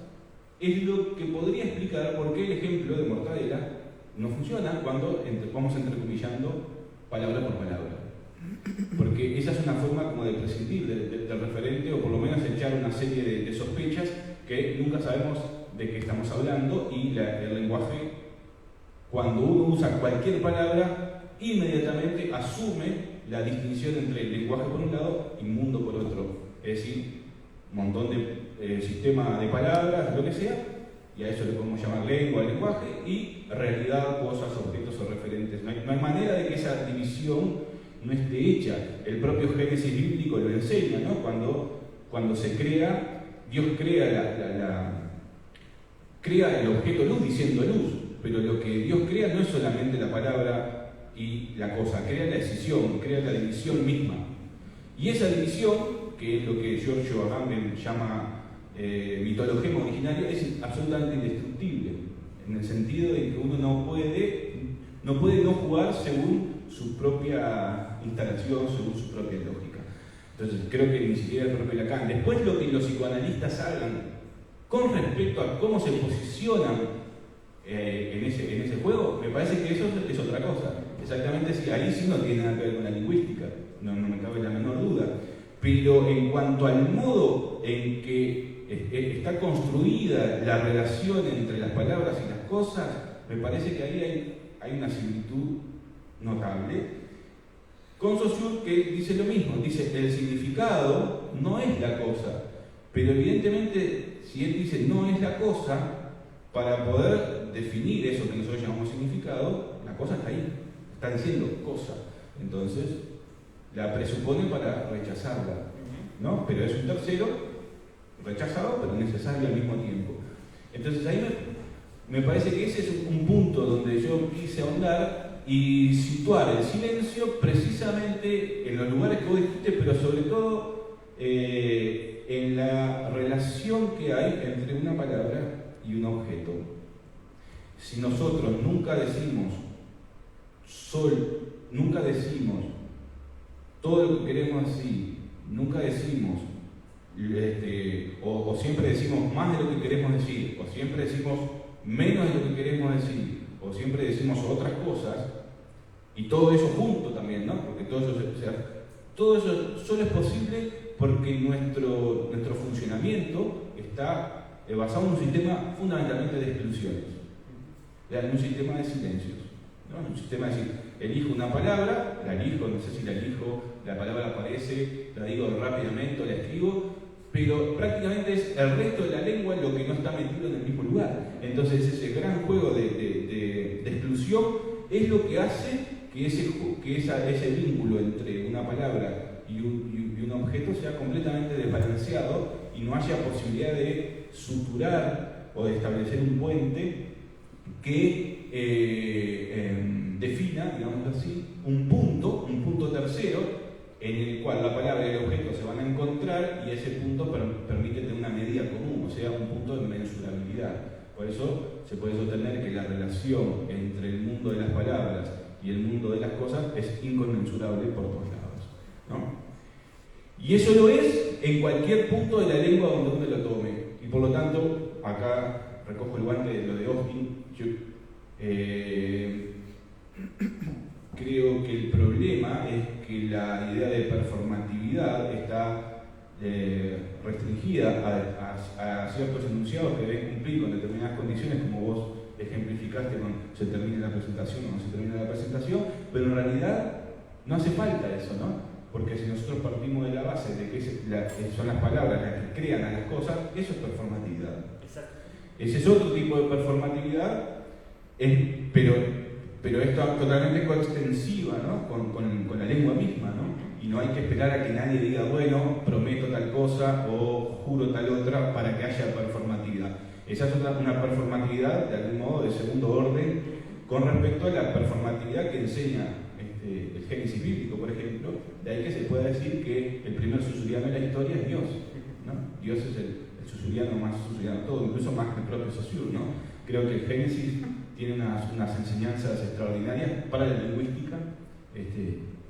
es lo que podría explicar por qué el ejemplo de Mortadela no funciona cuando vamos entrecomillando palabra por palabra. porque esa es una forma como de prescindir del referente, o por lo menos echar una serie de sospechas que nunca sabemos de qué estamos hablando, y el lenguaje, cuando uno usa cualquier palabra, inmediatamente asume la distinción entre el lenguaje por un lado y mundo por otro. Es decir, un montón de sistema de palabras, lo que sea, y a eso le podemos llamar lengua, lenguaje, y realidad, cosas, objetos o referentes. No hay manera de que esa división no esté hecha. El propio Génesis bíblico lo enseña, ¿no? Cuando se crea, Dios crea crea el objeto luz diciendo luz, pero lo que Dios crea no es solamente la palabra y la cosa, crea la decisión, crea la división misma. Y esa división, que es lo que Giorgio Agamben llama mitologema originaria, es absolutamente indestructible, en el sentido de que uno no puede no jugar según su propia instalación, según su propia lógica. Entonces creo que ni siquiera el propio Lacan. Después, lo que los psicoanalistas hagan con respecto a cómo se posicionan en ese juego, me parece que eso es otra cosa. Exactamente, sí, ahí sí no tiene nada que ver con la lingüística, no me cabe la menor duda. Pero en cuanto al modo en que está construida la relación entre las palabras y las cosas, me parece que ahí hay una similitud notable. Con Saussure, que dice lo mismo, dice el significado no es la cosa, pero evidentemente si él dice no es la cosa, para poder definir eso que nosotros llamamos significado, la cosa está ahí, está diciendo cosa, entonces la presupone para rechazarla, ¿no? Pero es un tercero rechazado pero necesario al mismo tiempo. Entonces ahí me parece que ese es un punto donde yo quise ahondar y situar el silencio precisamente en los lugares que vos dijiste, pero sobre todo en la relación que hay entre una palabra y un objeto. Si nosotros nunca decimos sol, nunca decimos todo lo que queremos decir, nunca decimos o siempre decimos más de lo que queremos decir, o siempre decimos menos de lo que queremos decir, o siempre decimos otras cosas, y todo eso junto también, ¿no? Porque todo eso solo es posible porque nuestro funcionamiento está basado en un sistema fundamentalmente de exclusiones, en un sistema de silencios, ¿no? Un sistema de decir, elijo una palabra, la elijo, no sé si la elijo, la palabra aparece, la digo rápidamente o la escribo, pero prácticamente es el resto de la lengua lo que no está metido en el mismo lugar. Entonces ese gran juego de exclusión es lo que hace que ese vínculo entre una palabra y un objeto sea completamente desbalanceado y no haya posibilidad de suturar o de establecer un puente que defina, digamos así, un punto tercero en el cual la palabra y el objeto se van a encontrar, y ese punto permite tener una medida común, o sea, un punto de mensurabilidad. Por eso se puede sostener que la relación entre el mundo de las palabras y el mundo de las cosas es inconmensurable por todos lados, ¿no? Y eso lo es en cualquier punto de la lengua donde uno lo tome. Y por lo tanto, acá recojo el guante de lo de Austin. Yo creo que el problema es que la idea de performatividad está restringida a ciertos enunciados que deben cumplir con determinadas condiciones, como vos ejemplificaste con se termina la presentación o no se termina la presentación, pero en realidad no hace falta eso, ¿no? Porque si nosotros partimos de la base de que son las palabras las que crean a las cosas, eso es performatividad. Exacto. Ese es otro tipo de performatividad, pero esto es totalmente coextensiva, ¿no? con la lengua misma, ¿no? Y no hay que esperar a que nadie diga, bueno, prometo tal cosa o juro tal otra para que haya performatividad. Esa es una performatividad, de algún modo, de segundo orden con respecto a la performatividad que enseña el Génesis bíblico, por ejemplo. De ahí que se pueda decir que el primer susuriano de la historia es Dios, ¿no? Dios es el susuriano más susuriano de todo, incluso más que el propio Saussure, ¿no? Creo que el Génesis tiene unas enseñanzas extraordinarias para la lingüística,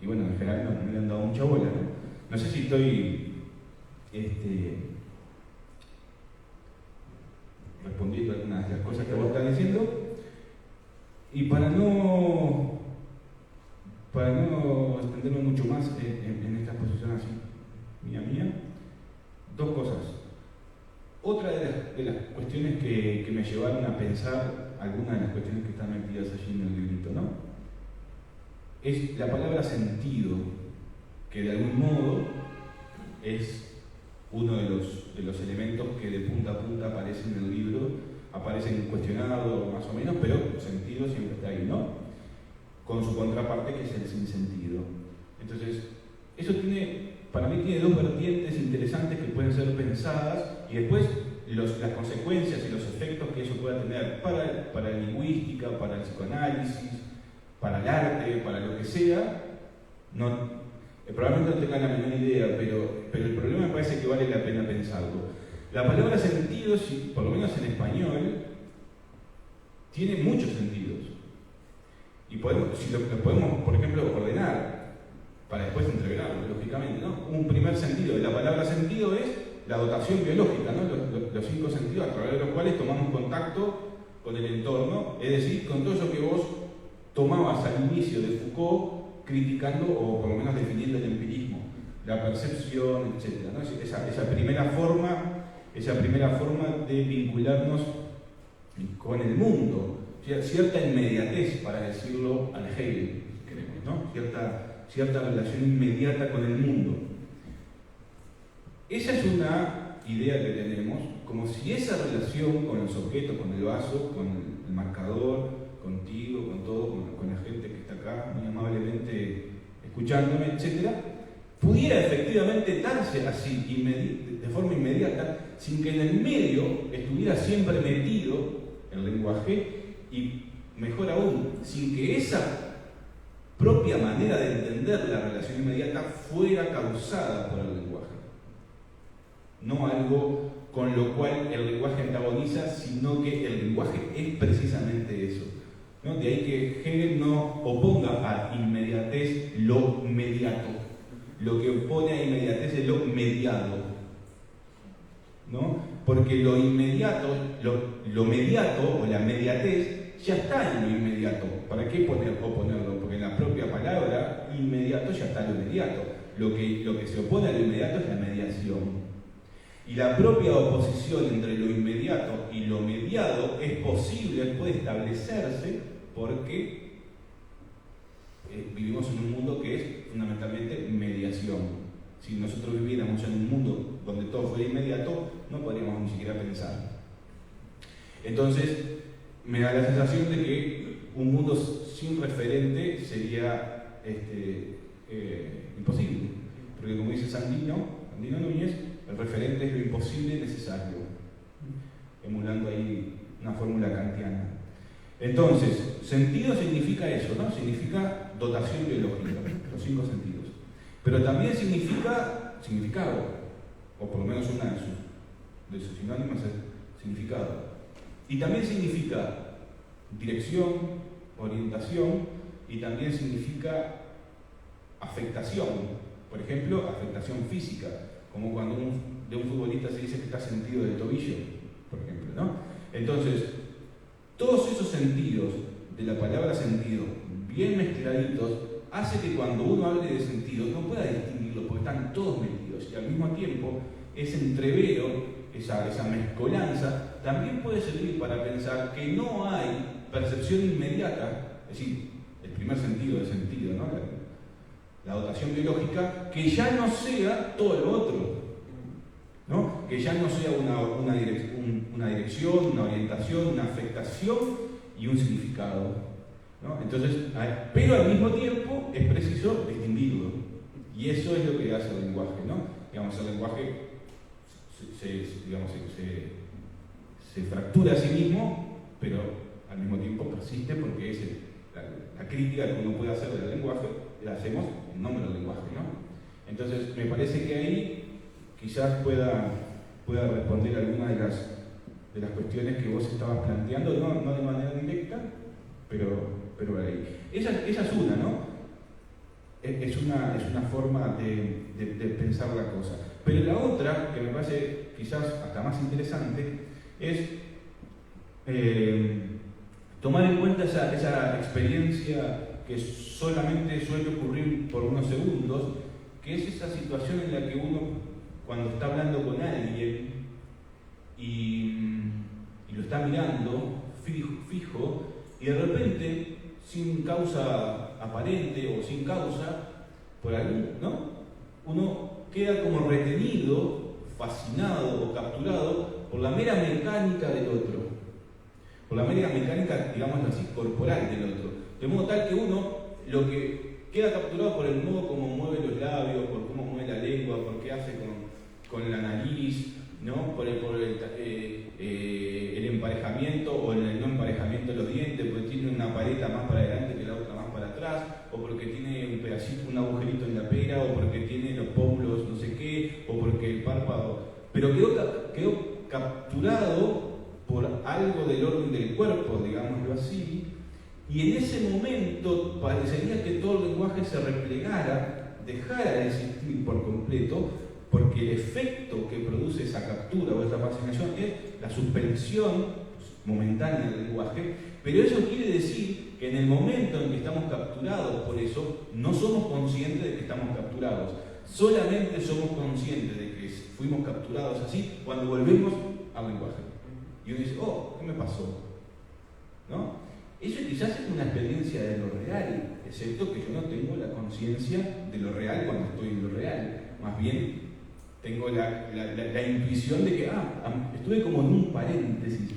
y bueno, en general no le han dado mucha bola, ¿no? No sé si estoy respondiendo a algunas de las cosas que vos estás diciendo, y para no extenderme mucho más en esta exposición así, mía. Dos cosas. Otra de las cuestiones que me llevaron a pensar, algunas de las cuestiones que están metidas allí en el librito, ¿no? Es la palabra sentido, que de algún modo es uno de los elementos que de punta a punta aparecen en el libro, aparecen cuestionados más o menos, pero sentido siempre está ahí, ¿no? Con su contraparte, que es el sinsentido. Entonces, eso para mí tiene dos vertientes interesantes que pueden ser pensadas, y después las consecuencias y los efectos que eso pueda tener para la lingüística, para el psicoanálisis, para el arte, para lo que sea, probablemente no tengan la menor idea, pero el problema me parece que vale la pena pensarlo. La palabra sentido, por lo menos en español, tiene muchos sentidos. Y si lo podemos, por ejemplo, ordenar, para después entregarlo, lógicamente, ¿no? Un primer sentido de la palabra sentido es la dotación biológica, ¿no? Los 5 sentidos a través de los cuales tomamos contacto con el entorno, es decir, con todo eso que vos tomabas al inicio de Foucault, criticando o por lo menos definiendo el empirismo, la percepción, etc., ¿no? Esa primera forma de vincularnos con el mundo, cierta inmediatez, para decirlo al Hegel, si queremos, ¿no? Cierta relación inmediata con el mundo. Esa es una idea que tenemos, como si esa relación con los objetos, con el vaso, con el marcador, contigo, con todo, con la gente que está acá muy amablemente escuchándome, etc., pudiera efectivamente darse así, de forma inmediata, sin que en el medio estuviera siempre metido el lenguaje, y mejor aún, sin que esa propia manera de entender la relación inmediata fuera causada por el lenguaje. No algo con lo cual el lenguaje antagoniza, sino que el lenguaje es precisamente eso, ¿no? De ahí que Hegel no oponga a inmediatez lo mediato. Lo que opone a inmediatez es lo mediado, ¿no? Porque lo inmediato, lo mediato o la mediatez ya está en lo inmediato. ¿Para qué oponerlo? Porque en la propia palabra inmediato ya está lo inmediato. Lo que se opone a lo inmediato es la mediación. Y la propia oposición entre lo inmediato y lo mediado es posible, puede establecerse, porque vivimos en un mundo que es fundamentalmente mediación. Si nosotros viviéramos en un mundo donde todo fuera inmediato, no podríamos ni siquiera pensar. Entonces, me da la sensación de que un mundo sin referente sería imposible. Porque como dice Sandino Núñez, el referente es lo imposible necesario, emulando ahí una fórmula kantiana. Entonces, sentido significa eso, ¿no? Significa dotación biológica, los 5 sentidos. Pero también significa significado, o por lo menos una de sus sinónimos es significado. Y también significa dirección, orientación, y también significa afectación. Por ejemplo, afectación física, como cuando de un futbolista se dice que está sentido del tobillo, por ejemplo, ¿no? Entonces, todos esos sentidos de la palabra sentido, bien mezcladitos, hace que cuando uno hable de sentido no pueda distinguirlos, porque están todos metidos, y al mismo tiempo ese entrevero, esa mezcolanza, también puede servir para pensar que no hay percepción inmediata, es decir, el primer sentido del sentido, ¿no? La dotación biológica, que ya no sea todo lo otro, ¿no? Que ya no sea una dirección, una orientación, una afectación y un significado, ¿no? Entonces, pero al mismo tiempo es preciso distinguirlo, y eso es lo que hace el lenguaje, ¿no? Digamos, el lenguaje se fractura a sí mismo, pero al mismo tiempo persiste, porque es la crítica que uno puede hacer del lenguaje, la hacemos en nombre del lenguaje, ¿no? Entonces, me parece que ahí quizás pueda responder algunas de las cuestiones que vos estabas planteando, no de manera directa, pero ahí. Esa es una, ¿no? Es una forma de pensar la cosa. Pero la otra, que me parece quizás hasta más interesante, es tomar en cuenta esa experiencia que solamente suele ocurrir por unos segundos, que es esa situación en la que uno, cuando está hablando con alguien y lo está mirando fijo, y de repente, sin causa aparente o sin causa, por algún, ¿no? Uno queda como retenido, fascinado o capturado por la mera mecánica del otro, por la mera mecánica, digámoslo así, corporal del otro, de modo tal que uno lo que queda capturado por el modo como mueve los labios, por cómo mueve la lengua, por qué hace con la nariz, ¿no? por el emparejamiento o el no emparejamiento de los dientes, porque tiene una paleta más para adelante que la otra más para atrás, o porque tiene un pedacito, un agujerito en la pera, o porque tiene los pómulos no sé qué, o porque el párpado... Pero quedó capturado por algo del orden del cuerpo, digámoslo así, y en ese momento parecería que todo el lenguaje se replegara, dejara de existir por completo, porque el efecto que produce esa captura o esa fascinación es la suspensión momentánea del lenguaje, pero eso quiere decir que en el momento en que estamos capturados por eso, no somos conscientes de que estamos capturados. Solamente somos conscientes de que fuimos capturados así cuando volvemos al lenguaje. Y uno dice, oh, ¿qué me pasó? ¿No? Eso quizás es una experiencia de lo real, excepto que yo no tengo la conciencia de lo real cuando estoy en lo real. Más bien, tengo la intuición de que, estuve como en un paréntesis.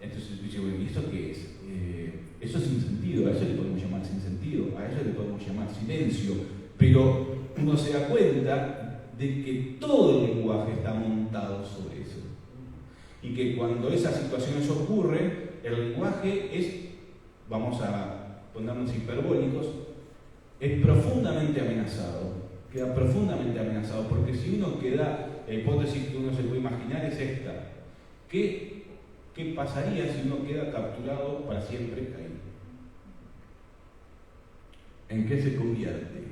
Entonces dice, bueno, ¿y esto qué es? Eso es sin sentido, a eso le podemos llamar sin sentido, a eso le podemos llamar silencio. Pero uno se da cuenta de que todo el lenguaje está montado sobre eso. Y que cuando esas situaciones ocurren, el lenguaje es, vamos a ponernos hiperbólicos, es profundamente amenazado. Queda profundamente amenazado, porque si uno queda, la hipótesis que uno se puede imaginar es esta: ¿qué pasaría si uno queda capturado para siempre ahí? ¿En qué se convierte?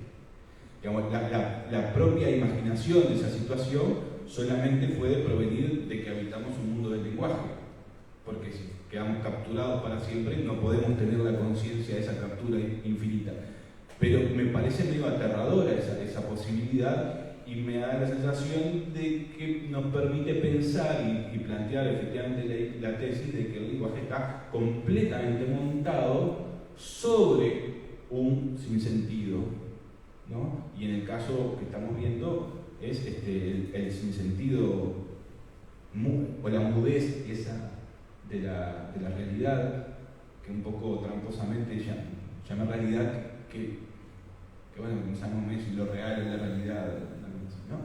Digamos, la propia imaginación de esa situación solamente puede provenir de que habitamos un mundo del lenguaje, porque si quedamos capturados para siempre no podemos tener la conciencia de esa captura infinita. Pero me parece medio aterradora esa posibilidad, y me da la sensación de que nos permite pensar y plantear efectivamente la tesis de que el lenguaje está completamente montado sobre un sinsentido, ¿no? Y en el caso que estamos viendo es el sinsentido o la mudez esa de la realidad, que un poco tramposamente llama realidad, que bueno, pensamos si lo real es la realidad, ¿no?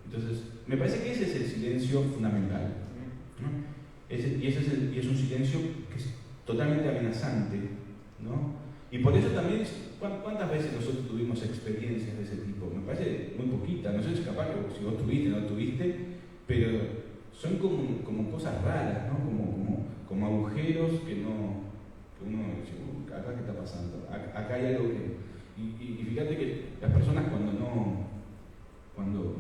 Entonces, me parece que ese es el silencio fundamental, ¿no? Y es un silencio que es totalmente amenazante, ¿no? Y por eso también, ¿cuántas veces nosotros tuvimos experiencias de ese tipo? Me parece muy poquita, no sé si capaz que si vos tuviste o no tuviste, pero son como cosas raras, ¿no? Como agujeros que uno dice, acá qué está pasando, acá hay algo que... Y fíjate que las personas cuando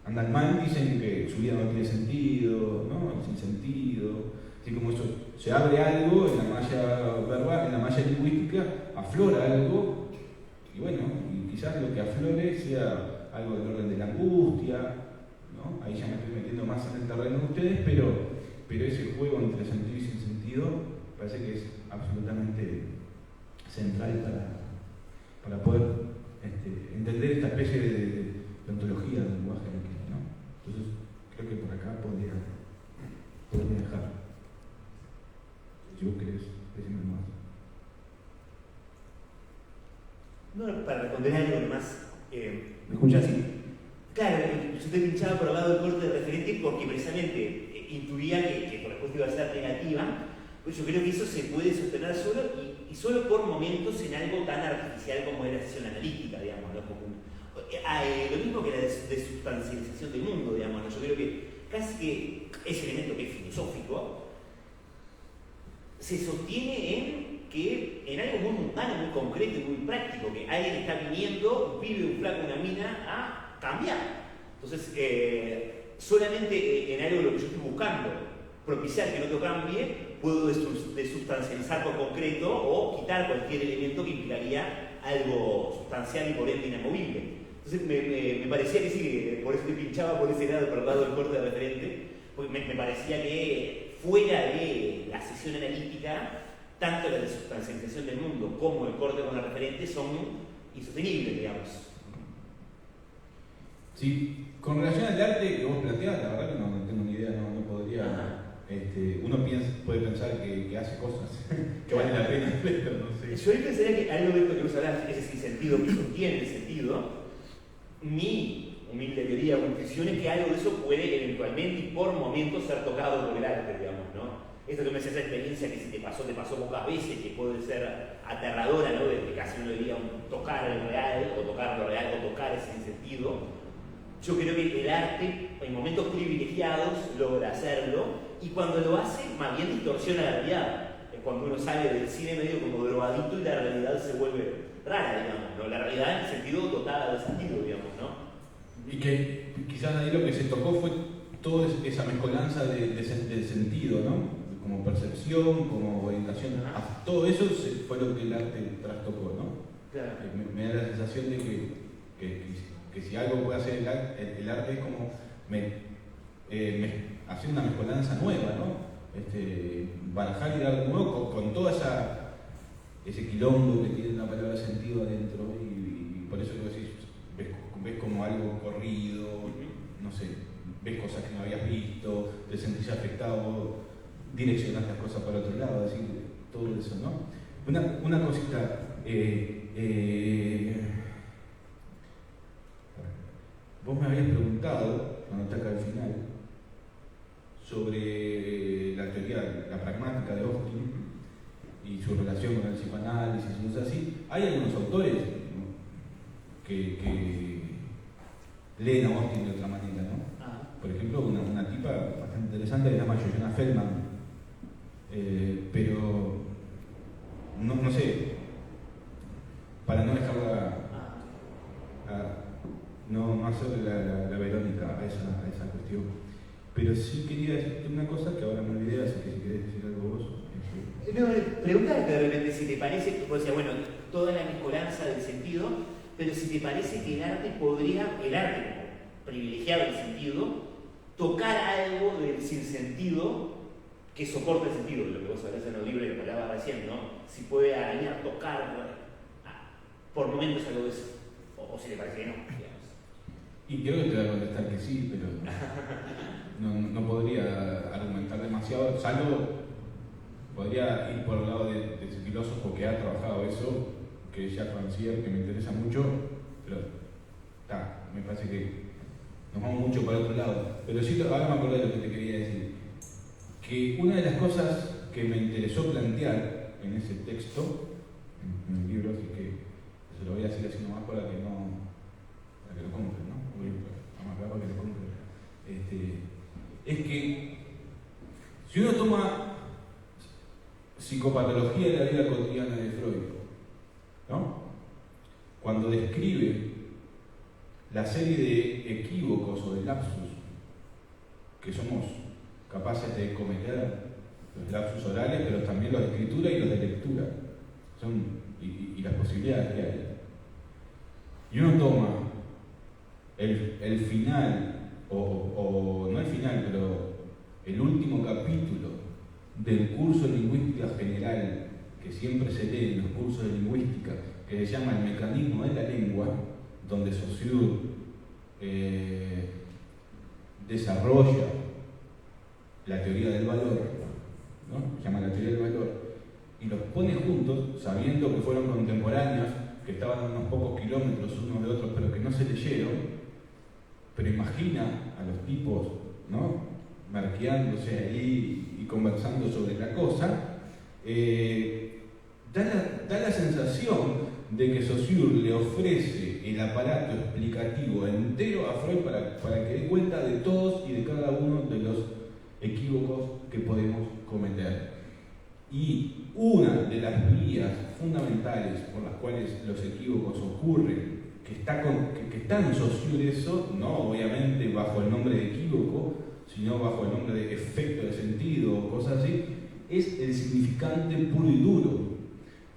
andan mal dicen que su vida no tiene sentido, ¿no? Sin sentido. Así como eso, se abre algo en la malla verbal, en la malla lingüística, aflora algo, y bueno, y quizás lo que aflore sea algo del orden de la angustia, ¿no? Ahí ya me estoy metiendo más en el terreno de ustedes, pero ese juego entre sentido y sin sentido parece que es absolutamente central para poder entender esta especie de ontología del lenguaje, ¿no? Entonces, creo que por acá podría dejar. Si vos querés decirme más. No, para responder algo más. ¿Me escuchás? Sí. Claro, yo te pinchaba por el lado del corte de referente porque precisamente intuía que por respuesta iba a ser negativa. Pues yo creo que eso se puede sostener solo y solo por momentos en algo tan artificial como es la sesión analítica, digamos, ¿no? Lo mismo que la desustancialización del mundo, digamos, ¿no? Yo creo que casi que ese elemento que es filosófico se sostiene en algo muy mundano, muy concreto y muy práctico, que alguien está viniendo, vive un flaco, una mina, a cambiar. Entonces, solamente en algo de lo que yo estoy buscando propiciar que no te cambie, puedo desustancializar por concreto o quitar cualquier elemento que implicaría algo sustancial y por ende inamovible. Entonces me parecía que sí, por eso te pinchaba por ese lado, por el lado del corte de referente, porque me parecía que fuera de la sesión analítica, tanto la desustancialización del mundo como el corte con la referente son insostenibles, digamos. Sí, con relación al arte que vos planteás, la verdad que no tengo ni idea, no podría. Uno puede pensar que hace cosas que valen la pena, pero no sé. Yo ahí pensaría que algo de esto que vos hablás, ese sinsentido que sostiene el sentido, mi humilde teoría o intuición es que algo de eso puede eventualmente y por momentos ser tocado por el arte, digamos, ¿no? Esto que me hace esa experiencia que si te pasó pocas veces, que puede ser aterradora, ¿no? De que casi uno diría tocar el real, o tocar lo real, o tocar ese sentido. Yo creo que el arte, en momentos privilegiados, logra hacerlo, y cuando lo hace, más bien distorsiona la realidad. Es cuando uno sale del cine medio como drogadicto y la realidad se vuelve rara, digamos, ¿no? La realidad en el sentido dotada de sentido, digamos, ¿no? Y que quizás ahí lo que se tocó fue toda esa mezcolanza de sentido, ¿no? Como percepción, como orientación. Todo eso fue lo que el arte trastocó, ¿no? Claro. Me da la sensación de que si algo puede hacer el arte es como hacer una mezcolanza nueva, ¿no? Barajar y dar nuevo con toda ese quilombo que tiene la palabra sentido adentro, y por eso que decís, ves como algo corrido, no sé, ves cosas que no habías visto, te sentís afectado, direccionás las cosas para otro lado, decir, todo eso, ¿no? Una cosita, vos me habías preguntado, cuando está acá al final, sobre la teoría, la pragmática de Austin y su relación con el psicoanálisis y cosas así. Hay algunos autores, ¿no?, que leen a Austin de otra manera, ¿no? Por ejemplo, una tipa bastante interesante que se llama Joanna Feldman, pero no sé, para no dejarla no hacer la Verónica a esa cuestión. Pero sí quería decirte una cosa que ahora me olvidé, así que si querés decir algo vos. No, preguntarte de repente si te parece, o sea, bueno, toda la mezcolanza del sentido, pero si te parece que el arte podría, el arte como privilegiado del sentido, tocar algo del sinsentido que soporta el sentido, de lo que vos hablás en el libro y lo que hablabas recién, ¿no? Si puede arañar, tocar, por momentos algo de eso, o si te parece que no, digamos. Y creo que te voy a contestar que sí, pero no podría argumentar demasiado, salvo podría ir por el lado de ese filósofo que ha trabajado eso, que es Jacques Rancière, que me interesa mucho, pero me parece que nos vamos mucho para otro lado. Pero sí, ahora me acordé de lo que te quería decir, que una de las cosas que me interesó plantear en ese texto, en el libro, así que se lo voy a decir así nomás para que lo compren, ¿no? Vamos acá para que lo compren. Es que si uno toma psicopatología de la vida cotidiana de Freud, ¿no?, cuando describe la serie de equívocos o de lapsus que somos capaces de cometer, los lapsus orales, pero también los de escritura y los de lectura, y las posibilidades que hay. Y uno toma el final, o no el final, pero el último capítulo del curso de lingüística general que siempre se lee en los cursos de lingüística, que se llama El mecanismo de la lengua, donde Saussure desarrolla la teoría del valor, ¿no? Se llama la teoría del valor, y los pone juntos, sabiendo que fueron contemporáneos, que estaban a unos pocos kilómetros unos de otros, pero que no se leyeron, pero imagina a los tipos, ¿no?, marqueándose ahí y conversando sobre la cosa, da la sensación de que Saussure le ofrece el aparato explicativo entero a Freud para que dé cuenta de todos y de cada uno de los equívocos que podemos cometer. Y una de las vías fundamentales por las cuales los equívocos ocurren, que está en Saussure eso, no obviamente bajo el nombre de equívoco, sino bajo el nombre de efecto de sentido o cosas así, es el significante puro y duro.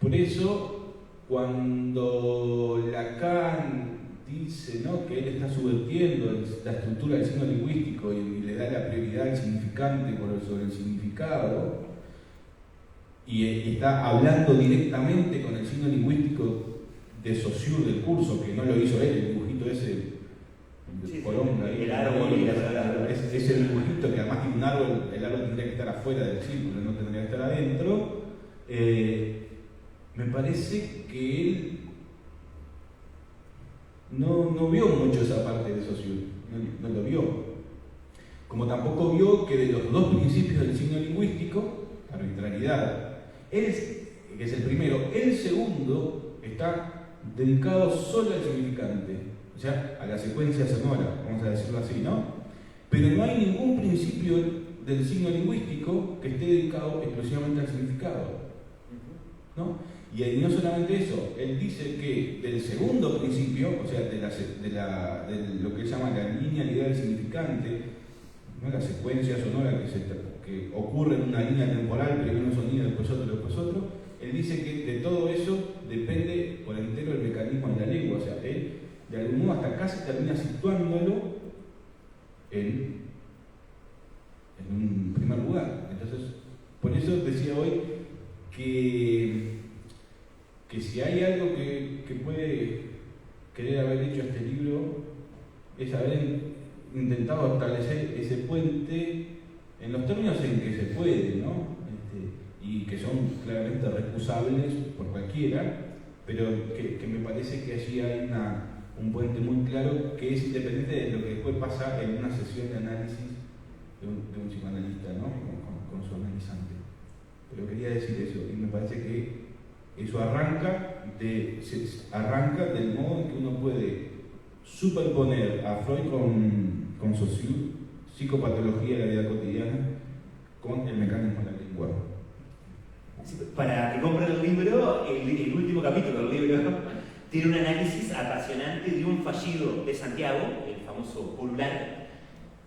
Por eso, cuando Lacan dice, ¿no?, que él está subvirtiendo la estructura del signo lingüístico y le da la prioridad al significante sobre el significado, y está hablando directamente con el signo lingüístico de Saussure del curso, que no lo hizo él, el dibujito ese de poronga, el árbol y es el dibujito que además tiene un árbol, el árbol tendría que estar afuera del círculo, no tendría que estar adentro. Me parece que él no vio mucho esa parte de Saussure, no lo vio. Como tampoco vio que de los dos principios del signo lingüístico, arbitrariedad, él, que es el primero, el segundo está dedicado solo al significante, o sea, a la secuencia sonora, vamos a decirlo así, ¿no? Pero no hay ningún principio del signo lingüístico que esté dedicado exclusivamente al significado, ¿no? Y no solamente eso, él dice que del segundo principio, o sea, de lo que él llama la linealidad del significante, ¿no?, la secuencia sonora que ocurre en una línea temporal, primero un sonido, después otro, él dice que de todo eso depende por entero el mecanismo de la lengua, o sea, él de algún modo hasta casi termina situándolo en un primer lugar. Entonces, por eso decía hoy que si hay algo que puede querer haber hecho este libro es haber intentado establecer ese puente en los términos en que se puede, ¿no? Y que son claramente recusables por cualquiera, pero que me parece que allí hay un puente muy claro que es independiente de lo que después pasa en una sesión de análisis de un psicoanalista, ¿no?, con su analizante. Pero quería decir eso, y me parece que eso arranca del modo en que uno puede superponer a Freud con Saussure, psicopatología de la vida cotidiana, con el mecanismo de la lengua. Para que compren el libro, el último capítulo del libro tiene un análisis apasionante de un fallido de Santiago, el famoso pulular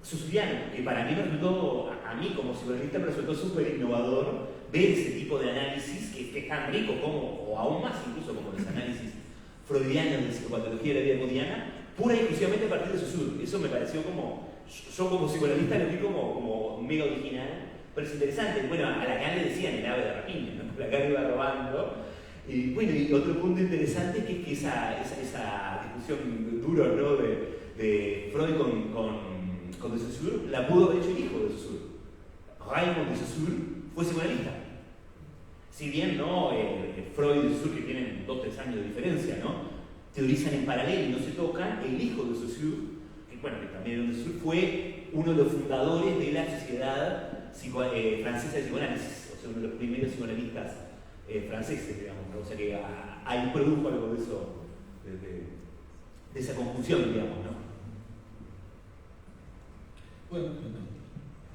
saussuriano, que para mí me resultó, a mí como psicoanalista me resultó súper innovador ver ese tipo de análisis que es tan rico como, o aún más incluso como los análisis freudianos de psicopatología de la vida cotidiana, pura y exclusivamente a partir de Saussure. Eso me pareció como, yo como psicoanalista lo vi como mega original, pero es interesante. Bueno, a Lacan le decían el ave de rapiña, ¿no? Lacan iba robando. Y bueno, y otro punto interesante es que esa discusión dura, ¿no?, de Freud con de Saussure, la pudo haber hecho el hijo de Saussure. Raymond de Saussure fue psicoanalista. Si bien, ¿no?, Freud y Saussure, que tienen 2-3 años de diferencia, ¿no?, teorizan en paralelo y no se tocan, el hijo de Saussure, que también de Saussure, fue uno de los fundadores de la Sociedad Francesa de Psicoanálisis, o sea, uno de los primeros psicoanalistas franceses, digamos, ¿no? O sea que ahí produjo algo de eso, de esa conjunción, digamos, ¿no? Bueno,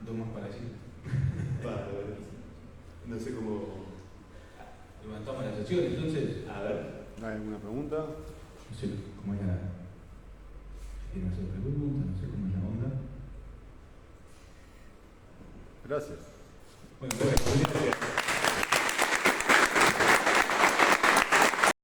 no más para decir. No sé cómo. Levantamos la sesión, entonces. A ver. ¿Hay alguna pregunta? No sé cómo es la. ¿Quieren hacer preguntas? No sé cómo es la onda. Gracias. Bueno,